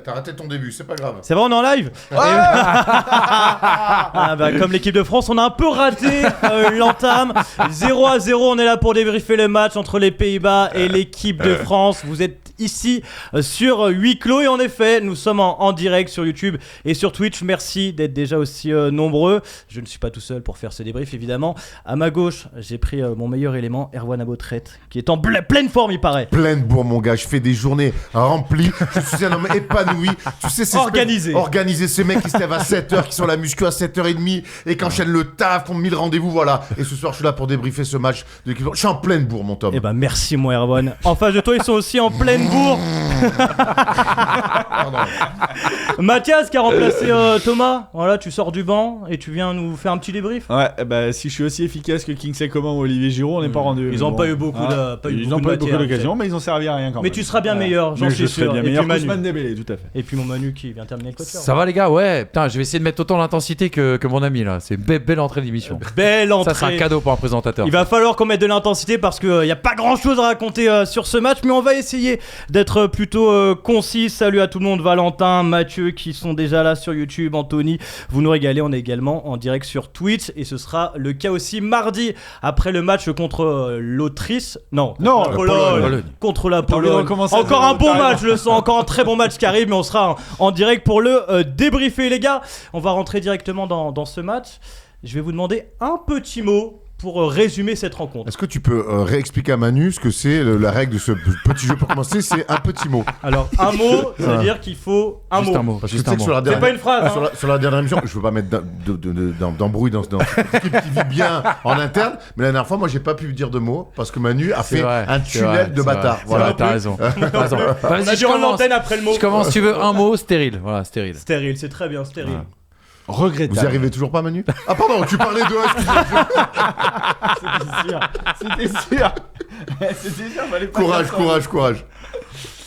t'as raté ton début, c'est pas grave. C'est vrai, on est en live. Comme l'équipe de France, on a un peu raté l'entame. 0-0, on est là pour débriefer le match entre les Pays-Bas et l'équipe de France. Vous êtes ici sur huis clos et en effet, nous sommes en direct sur YouTube et sur Twitch. Merci d'être déjà aussi nombreux. Je ne suis pas tout seul pour faire ce débrief, évidemment. À ma gauche, j'ai pris mon meilleur élément, Erwan Abotret, qui est en pleine forme, il paraît. Pleine bourre, mon gars. Je fais des journées remplies. Je suis un homme épanoui. Tu sais, c'est organisé. Ces mecs qui se lèvent à 7h, qui sont à la muscu à 7h30 et qui enchaînent le taf, font 1000 rendez-vous, voilà. Et ce soir, je suis là pour débriefer ce match de l'équipe. Je suis en pleine bourre, mon Tom. Eh ben, merci, mon Erwan. En face de toi, ils sont aussi en pleine bourre. Mathias qui a remplacé Thomas. Voilà, tu sors du banc et tu viens nous faire un petit débrief. Ouais, bah si je suis aussi efficace que Kingsley Coman ou Olivier Giroud, on n'est pas rendu. Ils n'ont pas eu beaucoup d'occasions, mais ils ont servi à rien quand même. Mais tu seras bien meilleur, j'en suis sûr. Bien meilleur qu'Ousmane Dembélé, tout à fait. Et puis mon Manu qui vient terminer le coach. Ça va les gars, ouais. Putain, je vais essayer de mettre autant l'intensité que mon ami là. C'est une belle entrée d'émission. Belle entrée. Ça c'est un cadeau pour un présentateur. Il va falloir qu'on mette de l'intensité parce qu'il n'y a pas grand chose à raconter sur ce match, mais on va essayer d'être plutôt concis. Salut à tout le monde, Valentin, Mathieu qui sont déjà là sur YouTube, Anthony, vous nous régalez. On est également en direct sur Twitch et ce sera le cas aussi mardi après le match contre l'Autriche. Contre la Pologne. Encore un bon match, je le sens, encore un très bon match qui arrive, mais on sera en direct pour le débriefer, les gars. On va rentrer directement dans ce match. Je vais vous demander un petit mot pour résumer cette rencontre. Est-ce que tu peux réexpliquer à Manu ce que c'est la règle de ce petit jeu pour commencer? C'est un petit mot. Alors, un mot, ça veut dire qu'il faut un mot. Parce que tu sais que sur la dernière, c'est pas une phrase. Sur la dernière émission, je veux pas mettre d'embrouille dans cette équipe qui vit bien en interne, mais la dernière fois, moi, j'ai pas pu dire de mots parce que Manu a fait un tunnel de bâtard. Voilà, t'as raison. On a dû rendre l'antenne après le mot. Je commence, tu veux un mot, stérile. Voilà, stérile. Stérile, c'est très bien, stérile. Ouais. Regrettable. Vous y arrivez toujours pas, Manu? Ah pardon, tu parlais de... C'était sûr, fallait pas Courage.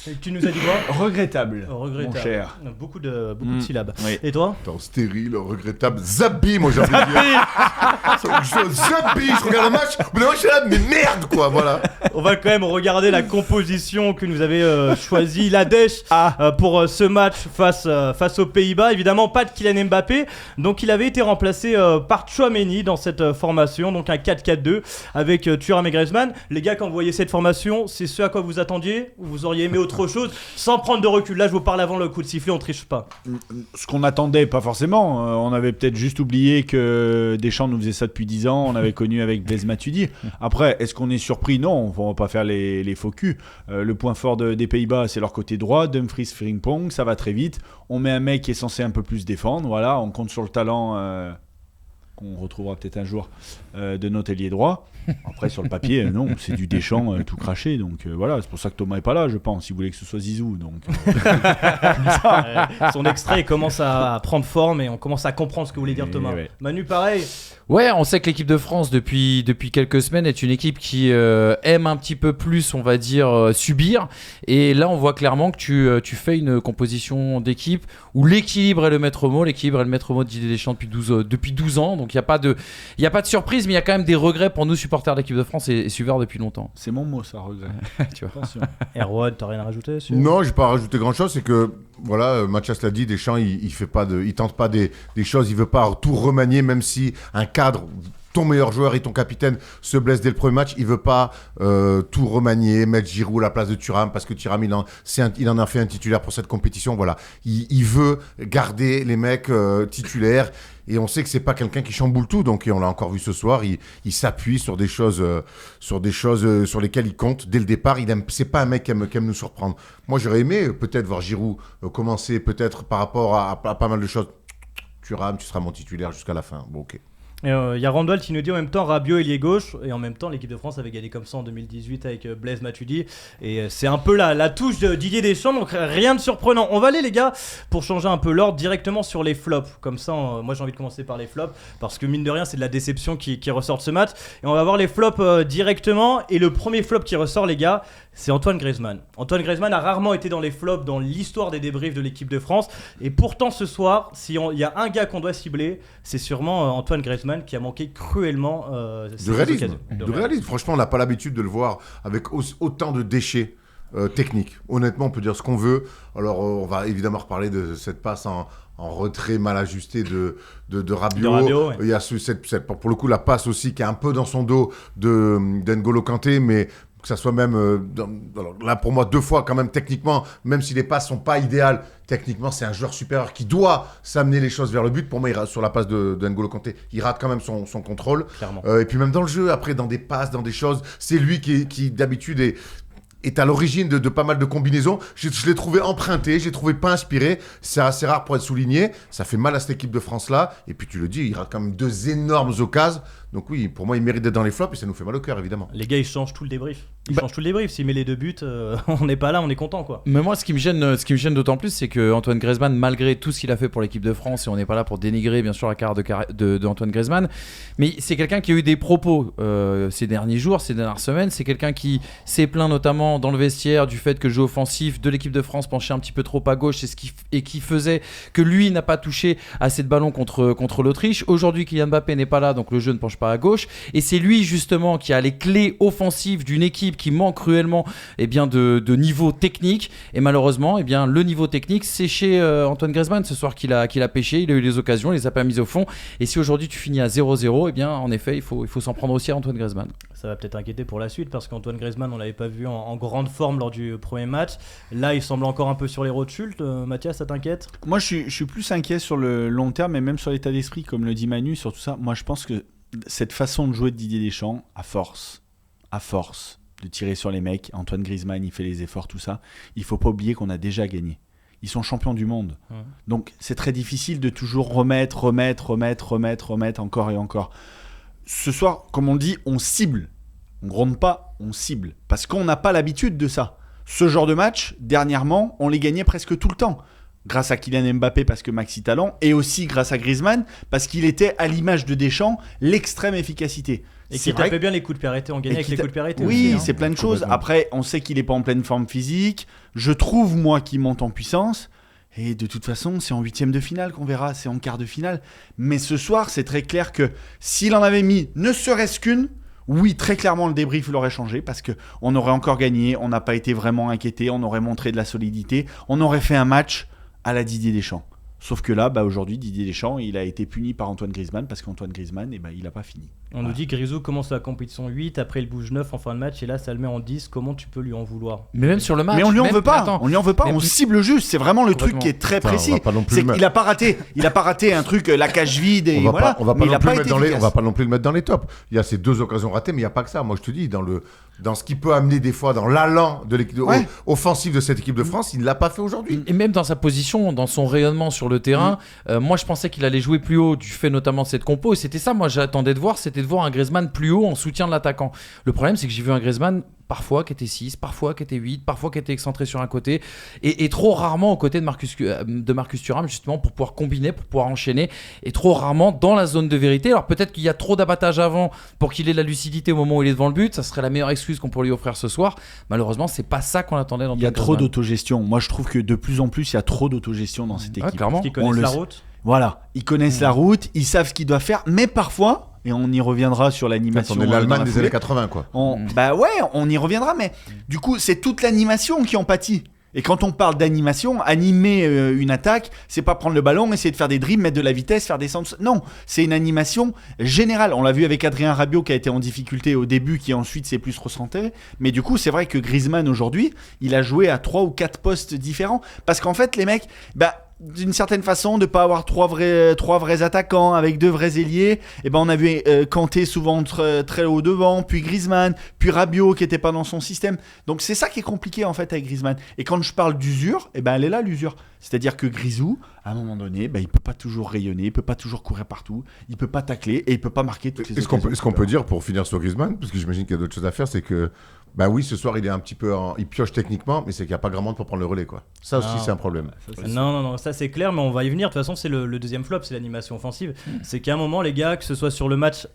Et tu nous as dit quoi? Regrettable. Regrettable. Mon cher. Beaucoup de syllabes. Oui. Et toi? Attends, stérile, regrettable, Zabi, moi j'ai envie de dire. Zabi, je regarde le match, mais moi je suis là, mais merde quoi, voilà. On va quand même regarder la composition que nous avait choisie l'Ardèche pour ce match face aux Pays-Bas. Évidemment, pas de Kylian Mbappé, donc il avait été remplacé par Tchouaméni dans cette formation, donc un 4-4-2 avec Thuram et Griezmann. Les gars, quand vous voyez cette formation, c'est ce à quoi vous attendiez ou vous auriez aimé autre chose sans prendre de recul? Là, je vous parle avant le coup de sifflet, on triche pas. Ce qu'on attendait, pas forcément. On avait peut-être juste oublié que Deschamps nous faisait ça depuis 10 ans. On avait connu avec Blaise Matuidi. Après, est-ce qu'on est surpris? Non, on va pas faire les faux culs. Le point fort des Pays-Bas, c'est leur côté droit. Dumfries, Frimpong, ça va très vite. On met un mec qui est censé un peu plus défendre. Voilà, on compte sur le talent qu'on retrouvera peut-être un jour de notre ailier droit. Après, sur le papier, non, c'est du Deschamps tout craché. Donc voilà, c'est pour ça que Thomas est pas là, je pense. Il voulait que ce soit Zizou. Donc, son extrait commence à prendre forme et on commence à comprendre ce que voulait dire Thomas. Ouais. Manu, pareil. Ouais, on sait que l'équipe de France depuis quelques semaines est une équipe qui aime un petit peu plus, on va dire, subir. Et là, on voit clairement que tu fais une composition d'équipe où l'équilibre est le maître mot. L'équilibre est le maître mot de Didier Deschamps depuis 12 ans. Donc il n'y a pas de surprise, mais il y a quand même des regrets pour nous supporters de l'équipe de France et suiveurs depuis longtemps. C'est mon mot, ça, regret. Tu vois. Attention. Erwan, t'as rien à rajouter dessus? Non, j'ai pas rajouté grand chose. C'est que voilà, Mathias l'a dit, Deschamps, il tente pas des choses, il veut pas tout remanier, même si un cadre, ton meilleur joueur et ton capitaine se blesse dès le premier match, il veut pas tout remanier, mettre Giroud à la place de Thuram parce que Thuram il en a fait un titulaire pour cette compétition. Voilà, il veut garder les mecs titulaires. Et on sait que c'est pas quelqu'un qui chamboule tout, donc on l'a encore vu ce soir. Il s'appuie sur des choses sur lesquelles il compte dès le départ. C'est pas un mec qui aime nous surprendre. Moi, j'aurais aimé peut-être voir Giroud commencer peut-être par rapport à pas mal de choses. Thuram, tu seras mon titulaire jusqu'à la fin. Bon, ok. Il y a Randall qui nous dit en même temps Rabiot ailier gauche, et en même temps l'équipe de France avait gagné comme ça en 2018 avec Blaise Matuidi, et c'est un peu la touche de Didier Deschamps, donc rien de surprenant. On va aller, les gars, pour changer un peu l'ordre, directement sur les flops. Comme ça, moi j'ai envie de commencer par les flops, parce que mine de rien c'est de la déception qui ressort de ce match, et on va voir les flops directement. Et le premier flop qui ressort, les gars, c'est Antoine Griezmann. Antoine Griezmann a rarement été dans les flops dans l'histoire des débriefs de l'équipe de France, et pourtant ce soir, s'il y a un gars qu'on doit cibler, c'est sûrement Antoine Griezmann, qui a manqué cruellement de réalisme. Franchement, on n'a pas l'habitude de le voir avec autant de déchets. technique. Honnêtement, on peut dire ce qu'on veut. Alors, on va évidemment reparler de cette passe en retrait mal ajusté de Rabiot. Ouais. Il y a pour le coup la passe aussi qui est un peu dans son dos d'N'Golo Kanté, mais que ça soit même alors là pour moi 2 fois quand même techniquement, même si les passes sont pas idéales techniquement, c'est un joueur supérieur qui doit s'amener les choses vers le but. Pour moi, sur la passe de N'Golo Kanté, il rate quand même son contrôle. Clairement. Et puis même dans le jeu, après dans des passes, dans des choses, c'est lui qui d'habitude est à l'origine de pas mal de combinaisons. Je l'ai trouvé emprunté, j'ai trouvé pas inspiré. C'est assez rare pour être souligné. Ça fait mal à cette équipe de France-là. Et puis tu le dis, il rate quand même 2 énormes occasions. Donc oui, pour moi, il mérite d'être dans les flops et ça nous fait mal au cœur, évidemment. Les gars, ils changent tout le débrief. S'il met les 2 buts, on n'est pas là, on est content, quoi. Mais moi, ce qui me gêne d'autant plus, c'est que Antoine Griezmann, malgré tout ce qu'il a fait pour l'équipe de France, et on n'est pas là pour dénigrer bien sûr la carrière de Antoine Griezmann, mais c'est quelqu'un qui a eu des propos ces derniers jours, ces dernières semaines. C'est quelqu'un qui s'est plaint notamment dans le vestiaire du fait que le jeu offensif de l'équipe de France penchait un petit peu trop à gauche, et qui faisait que lui n'a pas touché assez de ballons contre l'Autriche. Aujourd'hui, Kylian Mbappé n'est pas là, donc le jeu ne penche pas à gauche, et c'est lui justement qui a les clés offensives d'une équipe qui manque cruellement de niveau technique, et malheureusement le niveau technique c'est chez Antoine Griezmann ce soir qu'il a pêché. Il a eu les occasions, il les a pas mises au fond, et si aujourd'hui tu finis à 0-0, en effet il faut s'en prendre aussi à Antoine Griezmann. Ça va peut-être inquiéter pour la suite, parce qu'Antoine Griezmann, on l'avait pas vu en grande forme lors du premier match. Là il semble encore un peu sur les rotules. Mathias, ça t'inquiète? Moi je suis plus inquiet sur le long terme, et même sur l'état d'esprit, comme le dit Manu, sur tout ça. Moi je pense que cette façon de jouer de Didier Deschamps, à force de tirer sur les mecs, Antoine Griezmann il fait les efforts, tout ça, il faut pas oublier qu'on a déjà gagné. Ils sont champions du monde. Donc c'est très difficile de toujours remettre encore et encore. Ce soir, comme on dit, on cible. On gronde pas, on cible. Parce qu'on n'a pas l'habitude de ça. Ce genre de match, dernièrement, on les gagnait presque tout le temps. Grâce à Kylian Mbappé parce que Maxi Talent, et aussi grâce à Griezmann parce qu'il était, à l'image de Deschamps, l'extrême efficacité. Et qui tapait bien les coups de pied arrêtés, on gagnait avec les coups de pied arrêtés. Oui, aussi, c'est plein de choses. Après, on sait qu'il n'est pas en pleine forme physique. Je trouve, moi, qu'il monte en puissance. Et de toute façon, c'est en 8e de finale qu'on verra, c'est en quart de finale. Mais ce soir, c'est très clair que s'il en avait mis ne serait-ce qu'une, oui, très clairement, le débrief l'aurait changé parce qu'on aurait encore gagné, on n'a pas été vraiment inquiété, on aurait montré de la solidité, on aurait fait un match à la Didier Deschamps. Sauf que là, aujourd'hui, Didier Deschamps, il a été puni par Antoine Griezmann parce qu'Antoine Griezmann, il n'a pas fini. On nous dit que Grisou commence la compétition 8, après il bouge 9 en fin de match, et là ça le met en 10. Comment tu peux lui en vouloir? Mais même sur le match. Mais on lui en veut pas. On lui en veut pas. On cible juste. C'est vraiment le truc qui est très précis. C'est qu'il a pas raté un truc, la cage vide, et voilà. On va pas non plus le mettre dans les tops. Il y a ces 2 occasions ratées, mais il y a pas que ça. Moi, je te dis, dans ce qui peut amener des fois dans l'allant de l'équipe offensive de cette équipe de France, il ne l'a pas fait aujourd'hui. Et même dans sa position, dans son rayonnement sur le terrain, moi je pensais qu'il allait jouer plus haut du fait notamment de cette compo, et c'était ça moi j'attendais de voir, c'était de voir un Griezmann plus haut en soutien de l'attaquant. Le problème c'est que j'ai vu un Griezmann parfois qui était 6, parfois qui était 8, parfois qui était excentré sur un côté, et trop rarement aux côtés de Marcus Thuram, justement pour pouvoir combiner, pour pouvoir enchaîner, et trop rarement dans la zone de vérité. Alors peut-être qu'il y a trop d'abattage avant pour qu'il ait la lucidité au moment où il est devant le but, ça serait la meilleure excuse qu'on pourrait lui offrir ce soir. Malheureusement c'est pas ça qu'on attendait dans Il y a trop d'autogestion. Moi je trouve que de plus en plus il y a trop d'autogestion dans cette équipe. Clairement. Ils connaissent la route. Voilà, ils connaissent la route, ils savent ce qu'ils doivent faire, mais parfois, et on y reviendra sur l'animation. On est l'Allemagne des années 80, quoi. Bah ouais, on y reviendra, mais du coup, c'est toute l'animation qui en pâtit. Et quand on parle d'animation, animer une attaque, c'est pas prendre le ballon, essayer de faire des dribbles, mettre de la vitesse, faire des centres. Non, c'est une animation générale. On l'a vu avec Adrien Rabiot qui a été en difficulté au début, qui ensuite s'est plus recentré. Mais du coup, c'est vrai que Griezmann aujourd'hui, il a joué à 3 ou 4 postes différents. Parce qu'en fait, les mecs, d'une certaine façon, de pas avoir trois vrais attaquants avec 2 vrais ailiers, on a vu Kanté souvent très haut devant, puis Griezmann, puis Rabiot qui était pas dans son système. Donc c'est ça qui est compliqué en fait avec Griezmann. Et quand je parle d'usure, elle est là l'usure. C'est-à-dire que Grisou, à un moment donné, il peut pas toujours rayonner, il peut pas toujours courir partout, il peut pas tacler et il peut pas marquer toutes les occasions. Ce qu'on peut dire pour finir sur Griezmann, parce que j'imagine qu'il y a d'autres choses à faire, c'est que oui, ce soir il est un petit peu il pioche techniquement, mais c'est qu'il n'y a pas grand monde pour prendre le relais, quoi. Ça aussi c'est un problème. Non, ça c'est clair, mais on va y venir. De toute façon, c'est le deuxième flop, c'est l'animation offensive. C'est qu'à un moment, les gars, que ce soit sur le match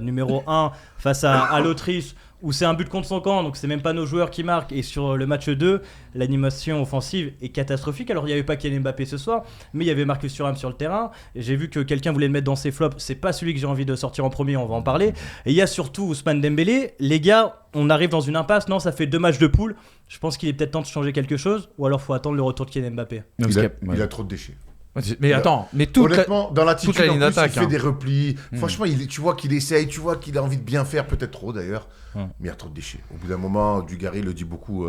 numéro 1 face à l'Autriche, où c'est un but contre son camp, donc c'est même pas nos joueurs qui marquent. Et sur le match 2, l'animation offensive est catastrophique. Alors il n'y avait pas Kylian Mbappé ce soir, mais il y avait Marcus Thuram sur le terrain. Et j'ai vu que quelqu'un voulait le mettre dans ses flops. C'est pas celui que j'ai envie de sortir en premier, on va en parler. Et il y a surtout Ousmane Dembélé. Les gars, on arrive dans une impasse. Non, ça fait 2 matchs de poule. Je pense qu'il est peut-être temps de changer quelque chose, ou alors faut attendre le retour de Kylian Mbappé. Il a trop de déchets. Mais attends, mais honnêtement, dans l'attitude, toute la en ligne plus, d'attaque, il fait des replis. Franchement, tu vois qu'il essaye, tu vois qu'il a envie de bien faire, peut-être trop d'ailleurs. Mais il y a trop de déchets. Au bout d'un moment, Dugarry le dit beaucoup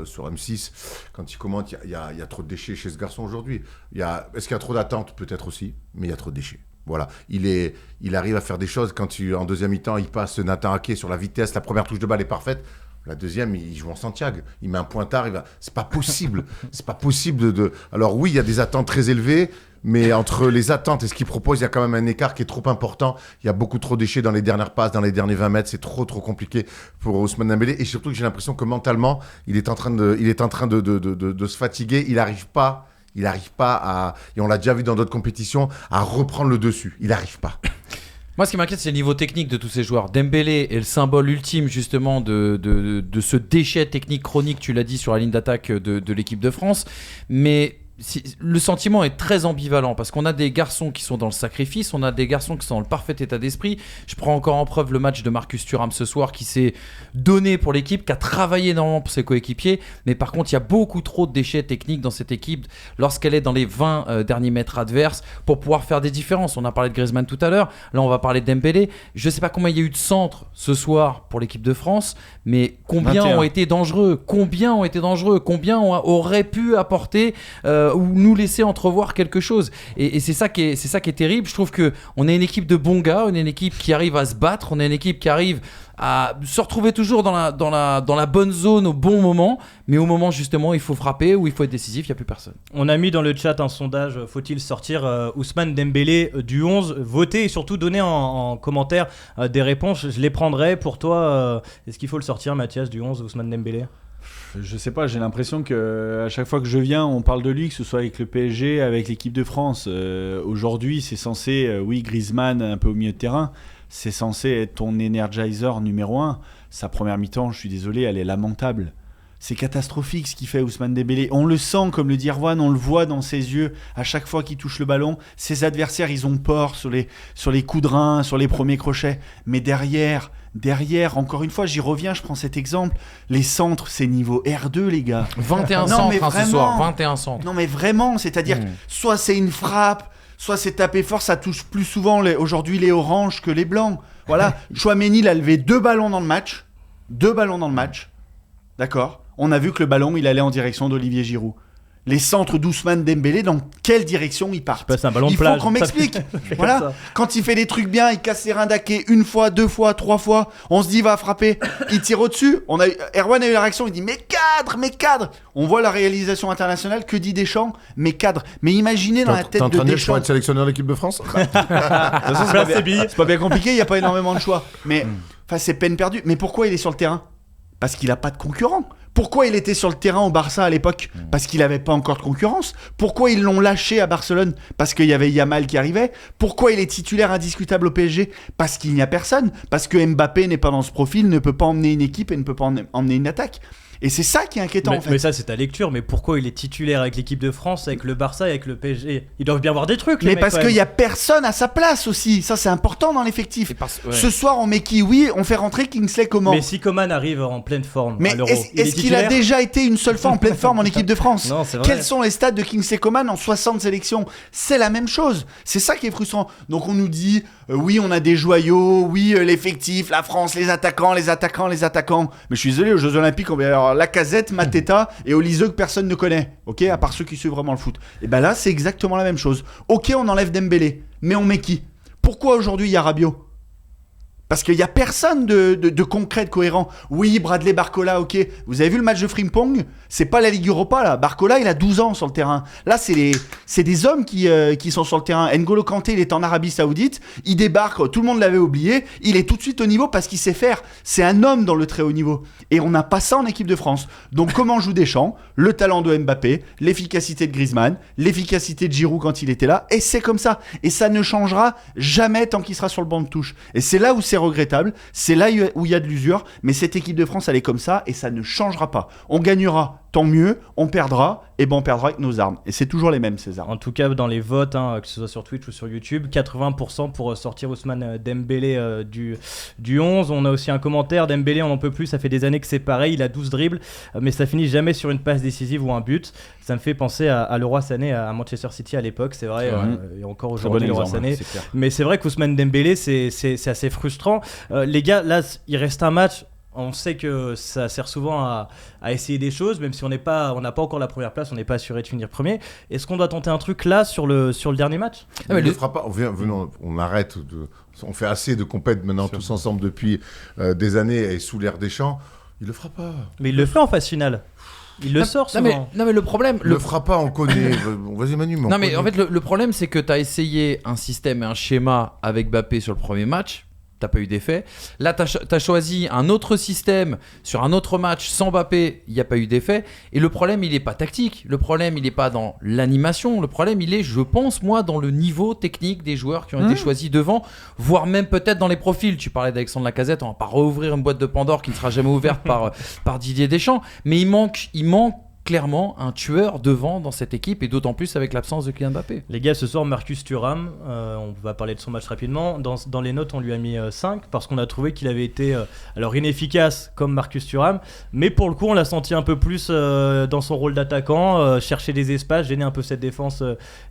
sur M6, quand il commente, il y a trop de déchets chez ce garçon aujourd'hui. Est-ce qu'il y a trop d'attentes? Peut-être aussi, mais il y a trop de déchets. Voilà, il arrive à faire des choses quand en deuxième mi-temps, il passe Nathan Ake sur la vitesse, la première touche de balle est parfaite. La deuxième, il joue en Santiago. Il met un pointard. C'est pas possible. C'est pas possible de. Alors oui, il y a des attentes très élevées, mais entre les attentes et ce qu'il propose, il y a quand même un écart qui est trop important. Il y a beaucoup trop de déchets dans les dernières passes, dans les derniers 20 mètres. C'est trop compliqué pour Ousmane Dembélé. Et surtout que j'ai l'impression que mentalement, il est en train de se fatiguer. Il n'arrive pas à, et on l'a déjà vu dans d'autres compétitions, à reprendre le dessus. Il n'arrive pas. Moi, ce qui m'inquiète, c'est le niveau technique de tous ces joueurs. Dembélé est le symbole ultime, justement, de ce déchet technique chronique, tu l'as dit, sur la ligne d'attaque de l'équipe de France. Mais le sentiment est très ambivalent parce qu'on a des garçons qui sont dans le sacrifice, on a des garçons qui sont dans le parfait état d'esprit. Je prends encore en preuve le match de Marcus Thuram ce soir qui s'est donné pour l'équipe, qui a travaillé énormément pour ses coéquipiers, mais par contre il y a beaucoup trop de déchets techniques dans cette équipe lorsqu'elle est dans les 20 derniers mètres adverses pour pouvoir faire des différences. On a parlé de Griezmann tout à l'heure, là on va parler de Dembélé. Je ne sais pas combien il y a eu de centres ce soir pour l'équipe de France, mais combien 21. ont été dangereux, combien auraient pu apporter ou nous laisser entrevoir quelque chose. Et c'est ça qui est terrible. Je trouve qu'on est une équipe de bons gars, on est une équipe qui arrive à se battre, on est une équipe qui arrive à se retrouver toujours dans la bonne zone au bon moment, mais au moment justement il faut frapper ou il faut être décisif, il n'y a plus personne. On a mis dans le chat un sondage, faut-il sortir Ousmane Dembélé du 11? Votez et surtout donnez en commentaire des réponses, je les prendrai. Pour toi, est-ce qu'il faut le sortir, Mathias, du 11, Ousmane Dembélé? Je sais pas, j'ai l'impression que à chaque fois que je viens, on parle de lui, que ce soit avec le PSG, avec l'équipe de France. Aujourd'hui, c'est censé, oui, Griezmann un peu au milieu de terrain, c'est censé être ton energizer numéro 1. Sa première mi-temps, je suis désolé, elle est lamentable. C'est catastrophique ce qu'il fait Ousmane Dembélé. On le sent, comme le dit Erwan, on le voit dans ses yeux à chaque fois qu'il touche le ballon. Ses adversaires, ils ont peur sur les coups de rein, sur les premiers crochets. Mais derrière, encore une fois, j'y reviens, je prends cet exemple. Les centres, c'est niveau R2, les gars. 21 centres ce soir, 21 centres. Non mais vraiment, c'est-à-dire soit c'est une frappe, soit c'est tapé fort, ça touche plus souvent aujourd'hui les oranges que les blancs. Voilà, Chouameni, il a levé 2 ballons dans le match. 2 ballons dans le match. D'accord. On a vu que le ballon, il allait en direction d'Olivier Giroud. Les centres d'Ousmane Dembélé, dans quelle direction ils partent? C'est un ballon de plage. Il faut qu'on m'explique. Voilà. Quand il fait des trucs bien, il casse les reins d'Ake 1 fois, 2 fois, 3 fois. On se dit, il va frapper. Il tire au-dessus. Erwan a eu la réaction. Il dit, mais cadre. On voit la réalisation internationale. Que dit Deschamps? Mais cadre. Mais imaginez dans la tête de Deschamps. Pour être sélectionneur de l'équipe de France. De toute façon, c'est pas bien compliqué. Il n'y a pas énormément de choix. Mais c'est peine perdue. Mais pourquoi il est sur le terrain? Parce qu'il n'a pas de concurrent. Pourquoi il était sur le terrain au Barça à l'époque? Parce qu'il n'avait pas encore de concurrence. Pourquoi ils l'ont lâché à Barcelone? Parce qu'il y avait Yamal qui arrivait. Pourquoi il est titulaire indiscutable au PSG? Parce qu'il n'y a personne. Parce que Mbappé n'est pas dans ce profil, ne peut pas emmener une équipe et ne peut pas emmener une attaque. Et c'est ça qui est inquiétant en fait. Mais ça c'est ta lecture, mais pourquoi il est titulaire avec l'équipe de France, avec le Barça et avec le PSG? Ils doivent bien voir des trucs. Mais parce qu'il n'y a personne à sa place aussi. Ça c'est important dans l'effectif. Ce soir on met qui? Oui, on fait rentrer Kingsley Coman. Mais si Coman arrive en pleine forme mais à l'Euro, est-ce qu'il a déjà été une seule fois en pleine forme en équipe de France? Non, c'est vrai. Quels sont les stats de Kingsley Coman en 60 sélections? C'est la même chose. C'est ça qui est frustrant. Donc on nous dit oui on a des joyaux, oui l'effectif, la France, les attaquants. Mais je suis désolé, aux Jeux Olympiques on va avoir Lacazette, Mateta et Olyseux que personne ne connaît, ok, à part ceux qui suivent vraiment le foot. Et ben là c'est exactement la même chose. Ok, on enlève Dembélé, mais on met qui? Pourquoi aujourd'hui il y a Rabiot? Parce qu'il n'y a personne de concret, de cohérent. Oui, Bradley Barcola, ok. Vous avez vu le match de Frimpong? C'est pas la Ligue Europa, là. Barcola, il a 12 ans sur le terrain. Là, c'est des hommes qui sont sur le terrain. N'Golo Kanté, il est en Arabie Saoudite. Il débarque, tout le monde l'avait oublié. Il est tout de suite au niveau parce qu'il sait faire. C'est un homme dans le très haut niveau. Et on n'a pas ça en équipe de France. Donc, comment joue Deschamps? Le talent de Mbappé, l'efficacité de Griezmann, l'efficacité de Giroud quand il était là. Et c'est comme ça. Et ça ne changera jamais tant qu'il sera sur le banc de touche. Et c'est là où c'est c'est regrettable, c'est là où il y a de l'usure, mais cette équipe de France, elle est comme ça et ça ne changera pas. On gagnera, tant mieux, on perdra, et ben on perdra avec nos armes. Et c'est toujours les mêmes, ces armes. En tout cas, dans les votes, que ce soit sur Twitch ou sur YouTube, 80% pour sortir Ousmane Dembélé du 11. On a aussi un commentaire, Dembélé on n'en peut plus, ça fait des années que c'est pareil, il a 12 dribbles, mais ça finit jamais sur une passe décisive ou un but. Ça me fait penser à Leroy Sané à Manchester City à l'époque, c'est vrai, et encore aujourd'hui Leroy Sané. Mais c'est vrai qu'Ousmane Dembélé, c'est assez frustrant. Les gars, là, il reste un match. On sait que ça sert souvent à essayer des choses, même si on n'a pas encore la première place, on n'est pas assuré de finir premier. Est-ce qu'on doit tenter un truc là sur le dernier match ? On ne le fera pas. On arrête. On fait assez de compètes maintenant tous ensemble depuis des années et sous l'ère Deschamps. Il le fera pas. Mais il le fait en phase finale. Il le sort souvent. Non mais le problème... Il le fera pas, on connaît. Vas-y Manu. Non mais en fait le problème c'est que tu as essayé un système et un schéma avec Mbappé sur le premier match. T'as pas eu d'effet. Là, t'as choisi un autre système sur un autre match sans Mbappé, il n'y a pas eu d'effet. Et le problème, il n'est pas tactique. Le problème, il n'est pas dans l'animation. Le problème, il est, je pense, moi, dans le niveau technique des joueurs qui ont été choisis devant, voire même peut-être dans les profils. Tu parlais d'Alexandre Lacazette, on va pas rouvrir une boîte de Pandore qui ne sera jamais ouverte par Didier Deschamps. Mais il manque clairement un tueur devant dans cette équipe et d'autant plus avec l'absence de Kylian Mbappé. Les gars, ce soir Marcus Thuram, on va parler de son match rapidement, dans les notes on lui a mis 5 parce qu'on a trouvé qu'il avait été alors inefficace comme Marcus Thuram, mais pour le coup on l'a senti un peu plus dans son rôle d'attaquant, chercher des espaces, gêner un peu cette défense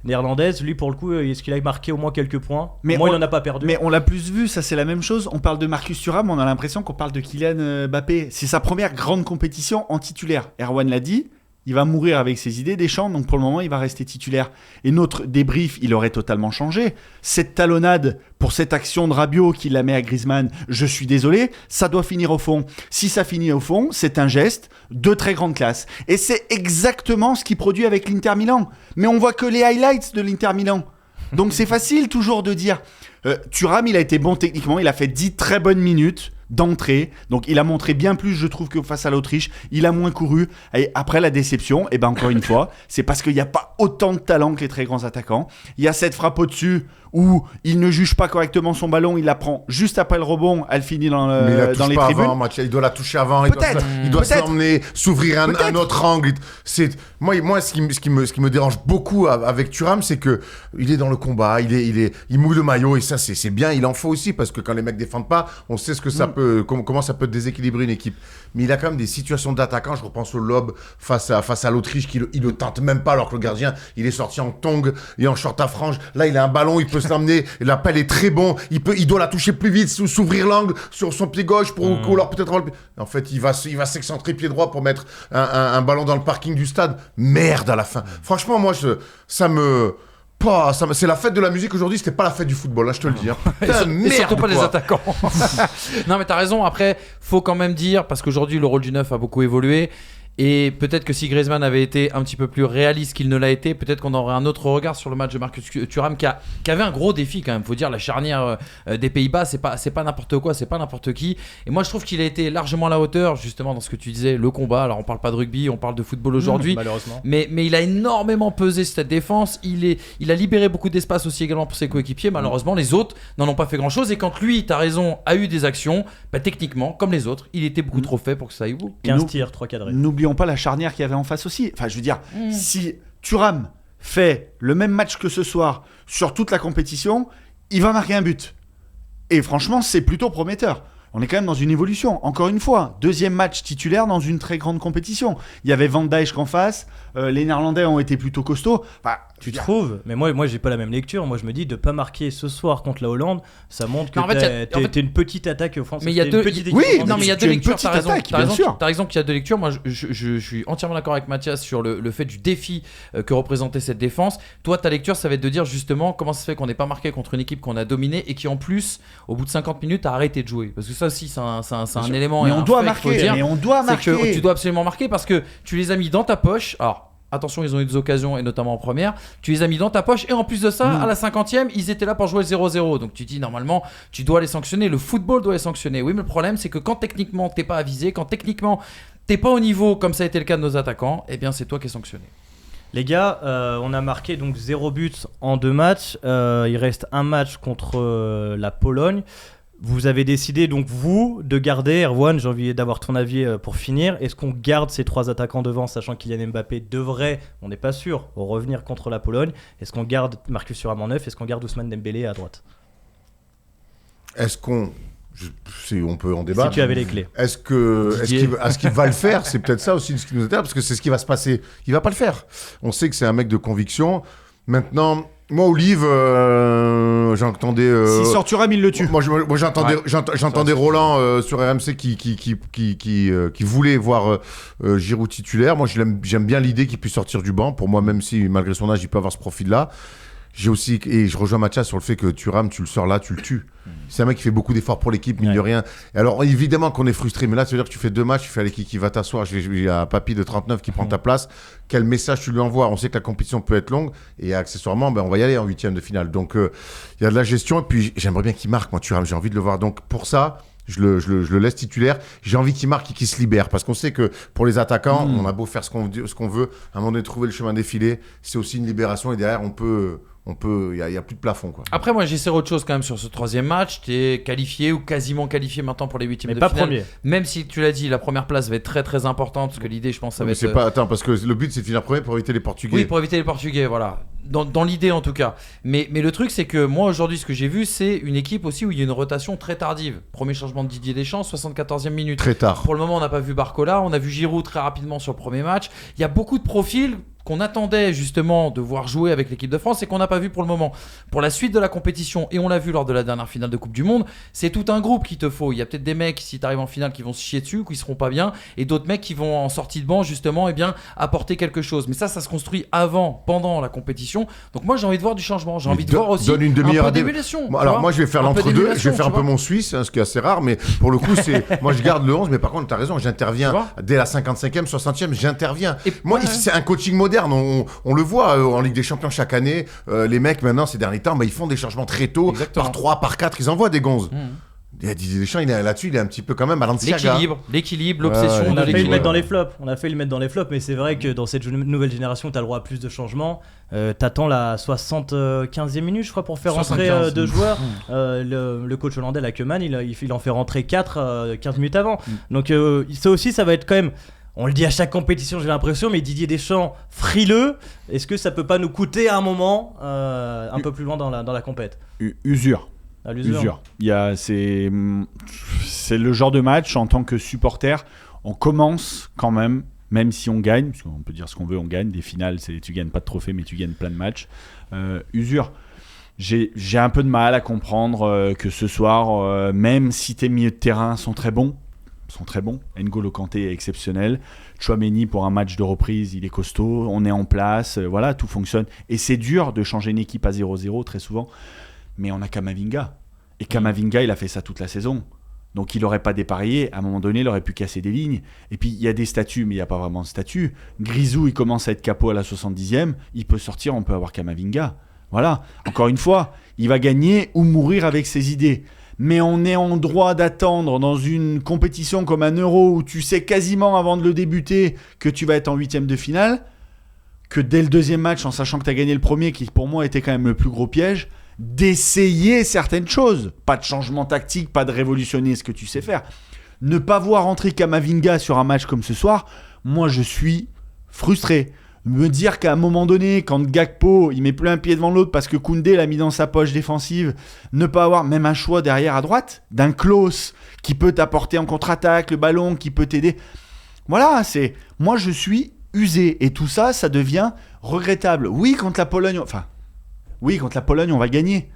néerlandaise. Lui pour le coup, est-ce qu'il a marqué au moins quelques points ? Mais il n'en a pas perdu. Mais on l'a plus vu, ça c'est la même chose. On parle de Marcus Thuram, on a l'impression qu'on parle de Kylian Mbappé. C'est sa première grande compétition en titulaire. Erwan l'a dit, il va mourir avec ses idées Deschamps, donc pour le moment il va rester titulaire. Et notre débrief, il aurait totalement changé. Cette talonnade pour cette action de Rabiot qui la met à Griezmann, je suis désolé, ça doit finir au fond. Si ça finit au fond, c'est un geste de très grande classe. Et c'est exactement ce qu'il produit avec l'Inter Milan. Mais on voit que les highlights de l'Inter Milan. Donc c'est facile toujours de dire Thuram, il a été bon techniquement, il a fait 10 très bonnes minutes d'entrée, donc il a montré bien plus je trouve que face à l'Autriche, il a moins couru et après la déception, et ben encore une fois c'est parce qu'il n'y a pas autant de talent que les très grands attaquants. Il y a cette frappe au-dessus où il ne juge pas correctement son ballon, il la prend juste après le rebond, elle finit dans les tribunes. Avant, il doit la toucher avant, il doit s'emmener, s'ouvrir un autre angle. Moi ce qui me dérange beaucoup avec Thuram, c'est que il est dans le combat, il mouille le maillot et ça c'est bien, il en faut aussi parce que quand les mecs défendent pas, on sait ce que ça comment ça peut déséquilibrer une équipe. Mais il a quand même des situations d'attaquant, je repense au lob face à l'Autriche il le tente même pas alors que le gardien il est sorti en tongs et en short à frange. Là il a un ballon, il peut s'emmener, l'appel est très bon, il doit la toucher plus vite, s'ouvrir l'angle sur son pied gauche pour ou alors peut-être en fait il va s'excentrer pied droit pour mettre un ballon dans le parking du stade. Merde à la fin. Franchement moi c'est la fête de la musique aujourd'hui, c'était pas la fête du football, là, je te le dis. Hein. Et surtout pas des attaquants. Non, mais t'as raison. Après, faut quand même dire, parce qu'aujourd'hui, le rôle du neuf a beaucoup évolué. Et peut-être que si Griezmann avait été un petit peu plus réaliste qu'il ne l'a été, peut-être qu'on aurait un autre regard sur le match de Marcus Thuram qui avait un gros défi quand même. Faut dire, la charnière des Pays-Bas, c'est pas n'importe quoi, c'est pas n'importe qui. Et moi je trouve qu'il a été largement à la hauteur, justement dans ce que tu disais, le combat. Alors on parle pas de rugby, on parle de football aujourd'hui. Malheureusement. Mais il a énormément pesé cette défense. Il a libéré beaucoup d'espace aussi également pour ses coéquipiers. Malheureusement, les autres n'en ont pas fait grand-chose. Et quand lui, t'as raison, a eu des actions, techniquement, comme les autres, il était beaucoup trop fait pour que ça aille au bout. 15 tirs, 3 cadrés. N'oublions pas la charnière qu'il y avait en face aussi. Enfin, je veux dire, si Thuram fait le même match que ce soir sur toute la compétition, il va marquer un but. Et franchement, c'est plutôt prometteur. On est quand même dans une évolution. Encore une fois, deuxième match titulaire dans une très grande compétition. Il y avait Van Dijk en face. Les Néerlandais ont été plutôt costauds. Enfin, tu trouves ? Mais moi, j'ai pas la même lecture. Moi, je me dis de pas marquer ce soir contre la Hollande, ça montre que t'es une petite attaque offensive. Mais il y a deux. Non, mais il y a deux lectures. T'as raison qu'il y a deux lectures. Moi, je suis entièrement d'accord avec Mathias sur le fait du défi que représentait cette défense. Toi, ta lecture, ça va être de dire justement comment ça se fait qu'on n'ait pas marqué contre une équipe qu'on a dominée et qui en plus, au bout de 50 minutes, a arrêté de jouer. Parce que ça aussi, c'est un élément. Mais on doit marquer. Mais on doit marquer. C'est que tu dois absolument marquer parce que tu les as mis dans ta poche. Alors, attention, ils ont eu des occasions et notamment en première. Tu les as mis dans ta poche et en plus de ça, à la 50e, ils étaient là pour jouer le 0-0. Donc tu dis normalement, tu dois les sanctionner. Le football doit les sanctionner. Oui, mais le problème, c'est que quand techniquement t'es pas avisé, quand techniquement t'es pas au niveau, comme ça a été le cas de nos attaquants, eh bien c'est toi qui es sanctionné. Les gars, on a marqué donc 0 but en 2 matchs. Il reste un match contre la Pologne. Vous avez décidé donc vous de garder, Erwan, j'ai envie d'avoir ton avis pour finir. Est-ce qu'on garde ces 3 attaquants devant, sachant Kylian Mbappé devrait, on n'est pas sûr, revenir contre la Pologne? Est-ce qu'on garde Marcus Thuram en neuf? Est-ce qu'on garde Ousmane Dembélé à droite? Est-ce qu'on... on peut en débattre. Si tu avais les clés. Est-ce qu'il va le faire? C'est peut-être ça aussi ce qui nous intéresse, parce que c'est ce qui va se passer. Il va pas le faire. On sait que c'est un mec de conviction. Maintenant, moi, Olive, j'entendais... S'il sort Thuram, il le tue. Moi, j'entendais Roland sur RMC qui voulait voir Giroud titulaire. Moi, j'aime bien l'idée qu'il puisse sortir du banc. Pour moi, même si, malgré son âge, il peut avoir ce profil-là. J'ai aussi, et je rejoins Mathias sur le fait que Thuram, tu le sors là, tu le tues. C'est un mec qui fait beaucoup d'efforts pour l'équipe, mine de rien. Et alors, évidemment qu'on est frustré, mais là, ça veut dire que tu fais 2 matchs, tu fais allez, qui va t'asseoir, il y a un papy de 39 qui prend ta place. Quel message tu lui envoies? On sait que la compétition peut être longue, et accessoirement, on va y aller en 8e de finale. Donc, il y a de la gestion, et puis j'aimerais bien qu'il marque, moi, Thuram, j'ai envie de le voir. Donc, pour ça, je le laisse titulaire. J'ai envie qu'il marque et qu'il se libère. Parce qu'on sait que pour les attaquants, on a beau faire ce qu'on veut, à un moment donné, trouver le chemin défilé, c'est aussi une libération, et derrière, il y a plus de plafond, quoi. Après, moi, j'essaie autre chose quand même sur ce 3e match. Tu es qualifié ou quasiment qualifié maintenant pour les 8e de finale. Mais pas premier. Même si tu l'as dit, la première place va être très très importante, parce que l'idée, je pense, ça va être. Attends, parce que le but, c'est de finir premier pour éviter les Portugais. Oui, pour éviter les Portugais, voilà. Dans l'idée en tout cas. Mais le truc, c'est que moi aujourd'hui, ce que j'ai vu, c'est une équipe aussi où il y a une rotation très tardive. Premier changement de Didier Deschamps, 74e minute. Très tard. Pour le moment, on n'a pas vu Barcola, on a vu Giroud très rapidement sur le premier match. Il y a beaucoup de profils qu'on attendait justement de voir jouer avec l'équipe de France et qu'on n'a pas vu pour le moment. Pour la suite de la compétition, et on l'a vu lors de la dernière finale de Coupe du Monde, c'est tout un groupe qu'il te faut. Il y a peut-être des mecs, si tu arrives en finale, qui vont se chier dessus, qui seront pas bien, et d'autres mecs qui vont en sortie de banc justement apporter quelque chose. Mais ça se construit avant, pendant la compétition. Donc moi j'ai envie de voir du changement, j'ai envie de voir aussi donne une demi-heure un peu d'émulation. Alors moi je vais faire l'entre-deux, je vais faire un peu mon Suisse, ce qui est assez rare, mais pour le coup moi je garde le 11, mais par contre tu as raison, j'interviens dès la 55e, 60e, j'interviens. Moi c'est un coaching moderne, on le voit en Ligue des Champions chaque année, les mecs maintenant ces derniers temps, ils font des changements très tôt, par 3, par 4, ils envoient des gonzes. Didier Deschamps, là-dessus, il est un petit peu quand même à l'anciaga. L'équilibre, l'obsession on de a failli le l'équilibre. mettre dans les flops. On a failli le mettre dans les flops, mais c'est vrai que dans cette nouvelle génération, tu as le droit à plus de changements. T'attends la 75e minute, je crois, pour faire rentrer 2 joueurs. Le coach hollandais, la Koeman, il en fait rentrer 4 15 minutes avant. Donc ça aussi, ça va être quand même... On le dit à chaque compétition, j'ai l'impression, mais Didier Deschamps, frileux, est-ce que ça peut pas nous coûter à un moment un peu plus loin dans la compète? Usure. À l'usure. C'est le genre de match, en tant que supporter, on commence quand même si on gagne, parce qu'on peut dire ce qu'on veut, on gagne. Des finales, tu gagnes pas de trophée, mais tu gagnes plein de matchs. Usure. J'ai un peu de mal à comprendre que ce soir, même si tes milieux de terrain sont très bons, N'Golo Kanté est exceptionnel, Tchouaméni pour un match de reprise, il est costaud, on est en place, voilà, tout fonctionne. Et c'est dur de changer une équipe à 0-0 très souvent, mais on a Kamavinga. Et Kamavinga, il a fait ça toute la saison. Donc il n'aurait pas dépareillé, à un moment donné, il aurait pu casser des lignes. Et puis il y a des statuts, mais il n'y a pas vraiment de statut. Grisou, il commence à être capot à la 70e, il peut sortir, on peut avoir Kamavinga. Voilà, encore une fois, il va gagner ou mourir avec ses idées. Mais on est en droit d'attendre dans une compétition comme un Euro où tu sais quasiment avant de le débuter que tu vas être en 8e de finale, que dès le 2e match, en sachant que tu as gagné le premier, qui pour moi était quand même le plus gros piège, d'essayer certaines choses. Pas de changement tactique, pas de révolutionner ce que tu sais faire. Ne pas voir entrer Kamavinga sur un match comme ce soir, moi je suis frustré. Me dire qu'à un moment donné, quand Gakpo, il met plus un pied devant l'autre parce que Koundé l'a mis dans sa poche défensive, ne pas avoir même un choix derrière à droite, d'un Klose qui peut t'apporter en contre-attaque, le ballon qui peut t'aider. Voilà, moi je suis usé. Et tout ça, ça devient regrettable. Oui, contre la Pologne, on va gagner.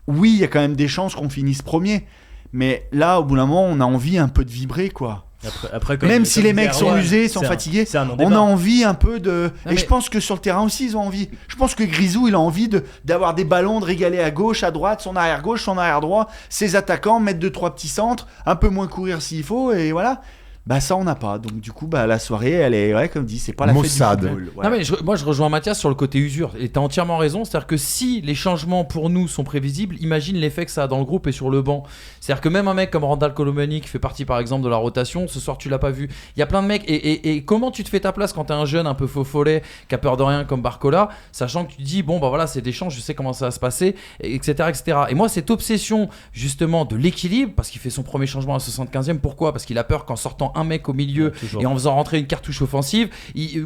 Oui, il y a quand même des chances qu'on finisse premier. Mais là, au bout d'un moment, on a envie un peu de vibrer, quoi. Après, même si les mecs sont usés, sont fatigués, on a envie un peu de... Et je pense que sur le terrain aussi, ils ont envie. Je pense que Grisou, il a envie d'avoir des ballons, de régaler à gauche, à droite, son arrière-gauche, son arrière-droit, ses attaquants, mettre 2-3 petits centres, un peu moins courir s'il faut, et voilà. Bah ça on n'a pas, donc du coup la soirée elle est comme dit, c'est pas la Mossad. fête du football. Voilà. Non mais moi je rejoins Mathias sur le côté usure et t'as entièrement raison, c'est-à-dire que si les changements pour nous sont prévisibles, imagine l'effet que ça a dans le groupe et sur le banc. C'est-à-dire que même un mec comme Randal Colomani qui fait partie par exemple de la rotation, ce soir tu l'as pas vu. Il y a plein de mecs et comment tu te fais ta place quand t'es un jeune un peu faux follet qui a peur de rien comme Barcola, sachant que tu te dis bon bah voilà c'est des chances, je sais comment ça va se passer, etc. Et moi cette obsession justement de l'équilibre, parce qu'il fait son premier changement à 75e, pourquoi ? Parce qu'il a peur qu'en sortant un mec au milieu et en faisant rentrer une cartouche offensive,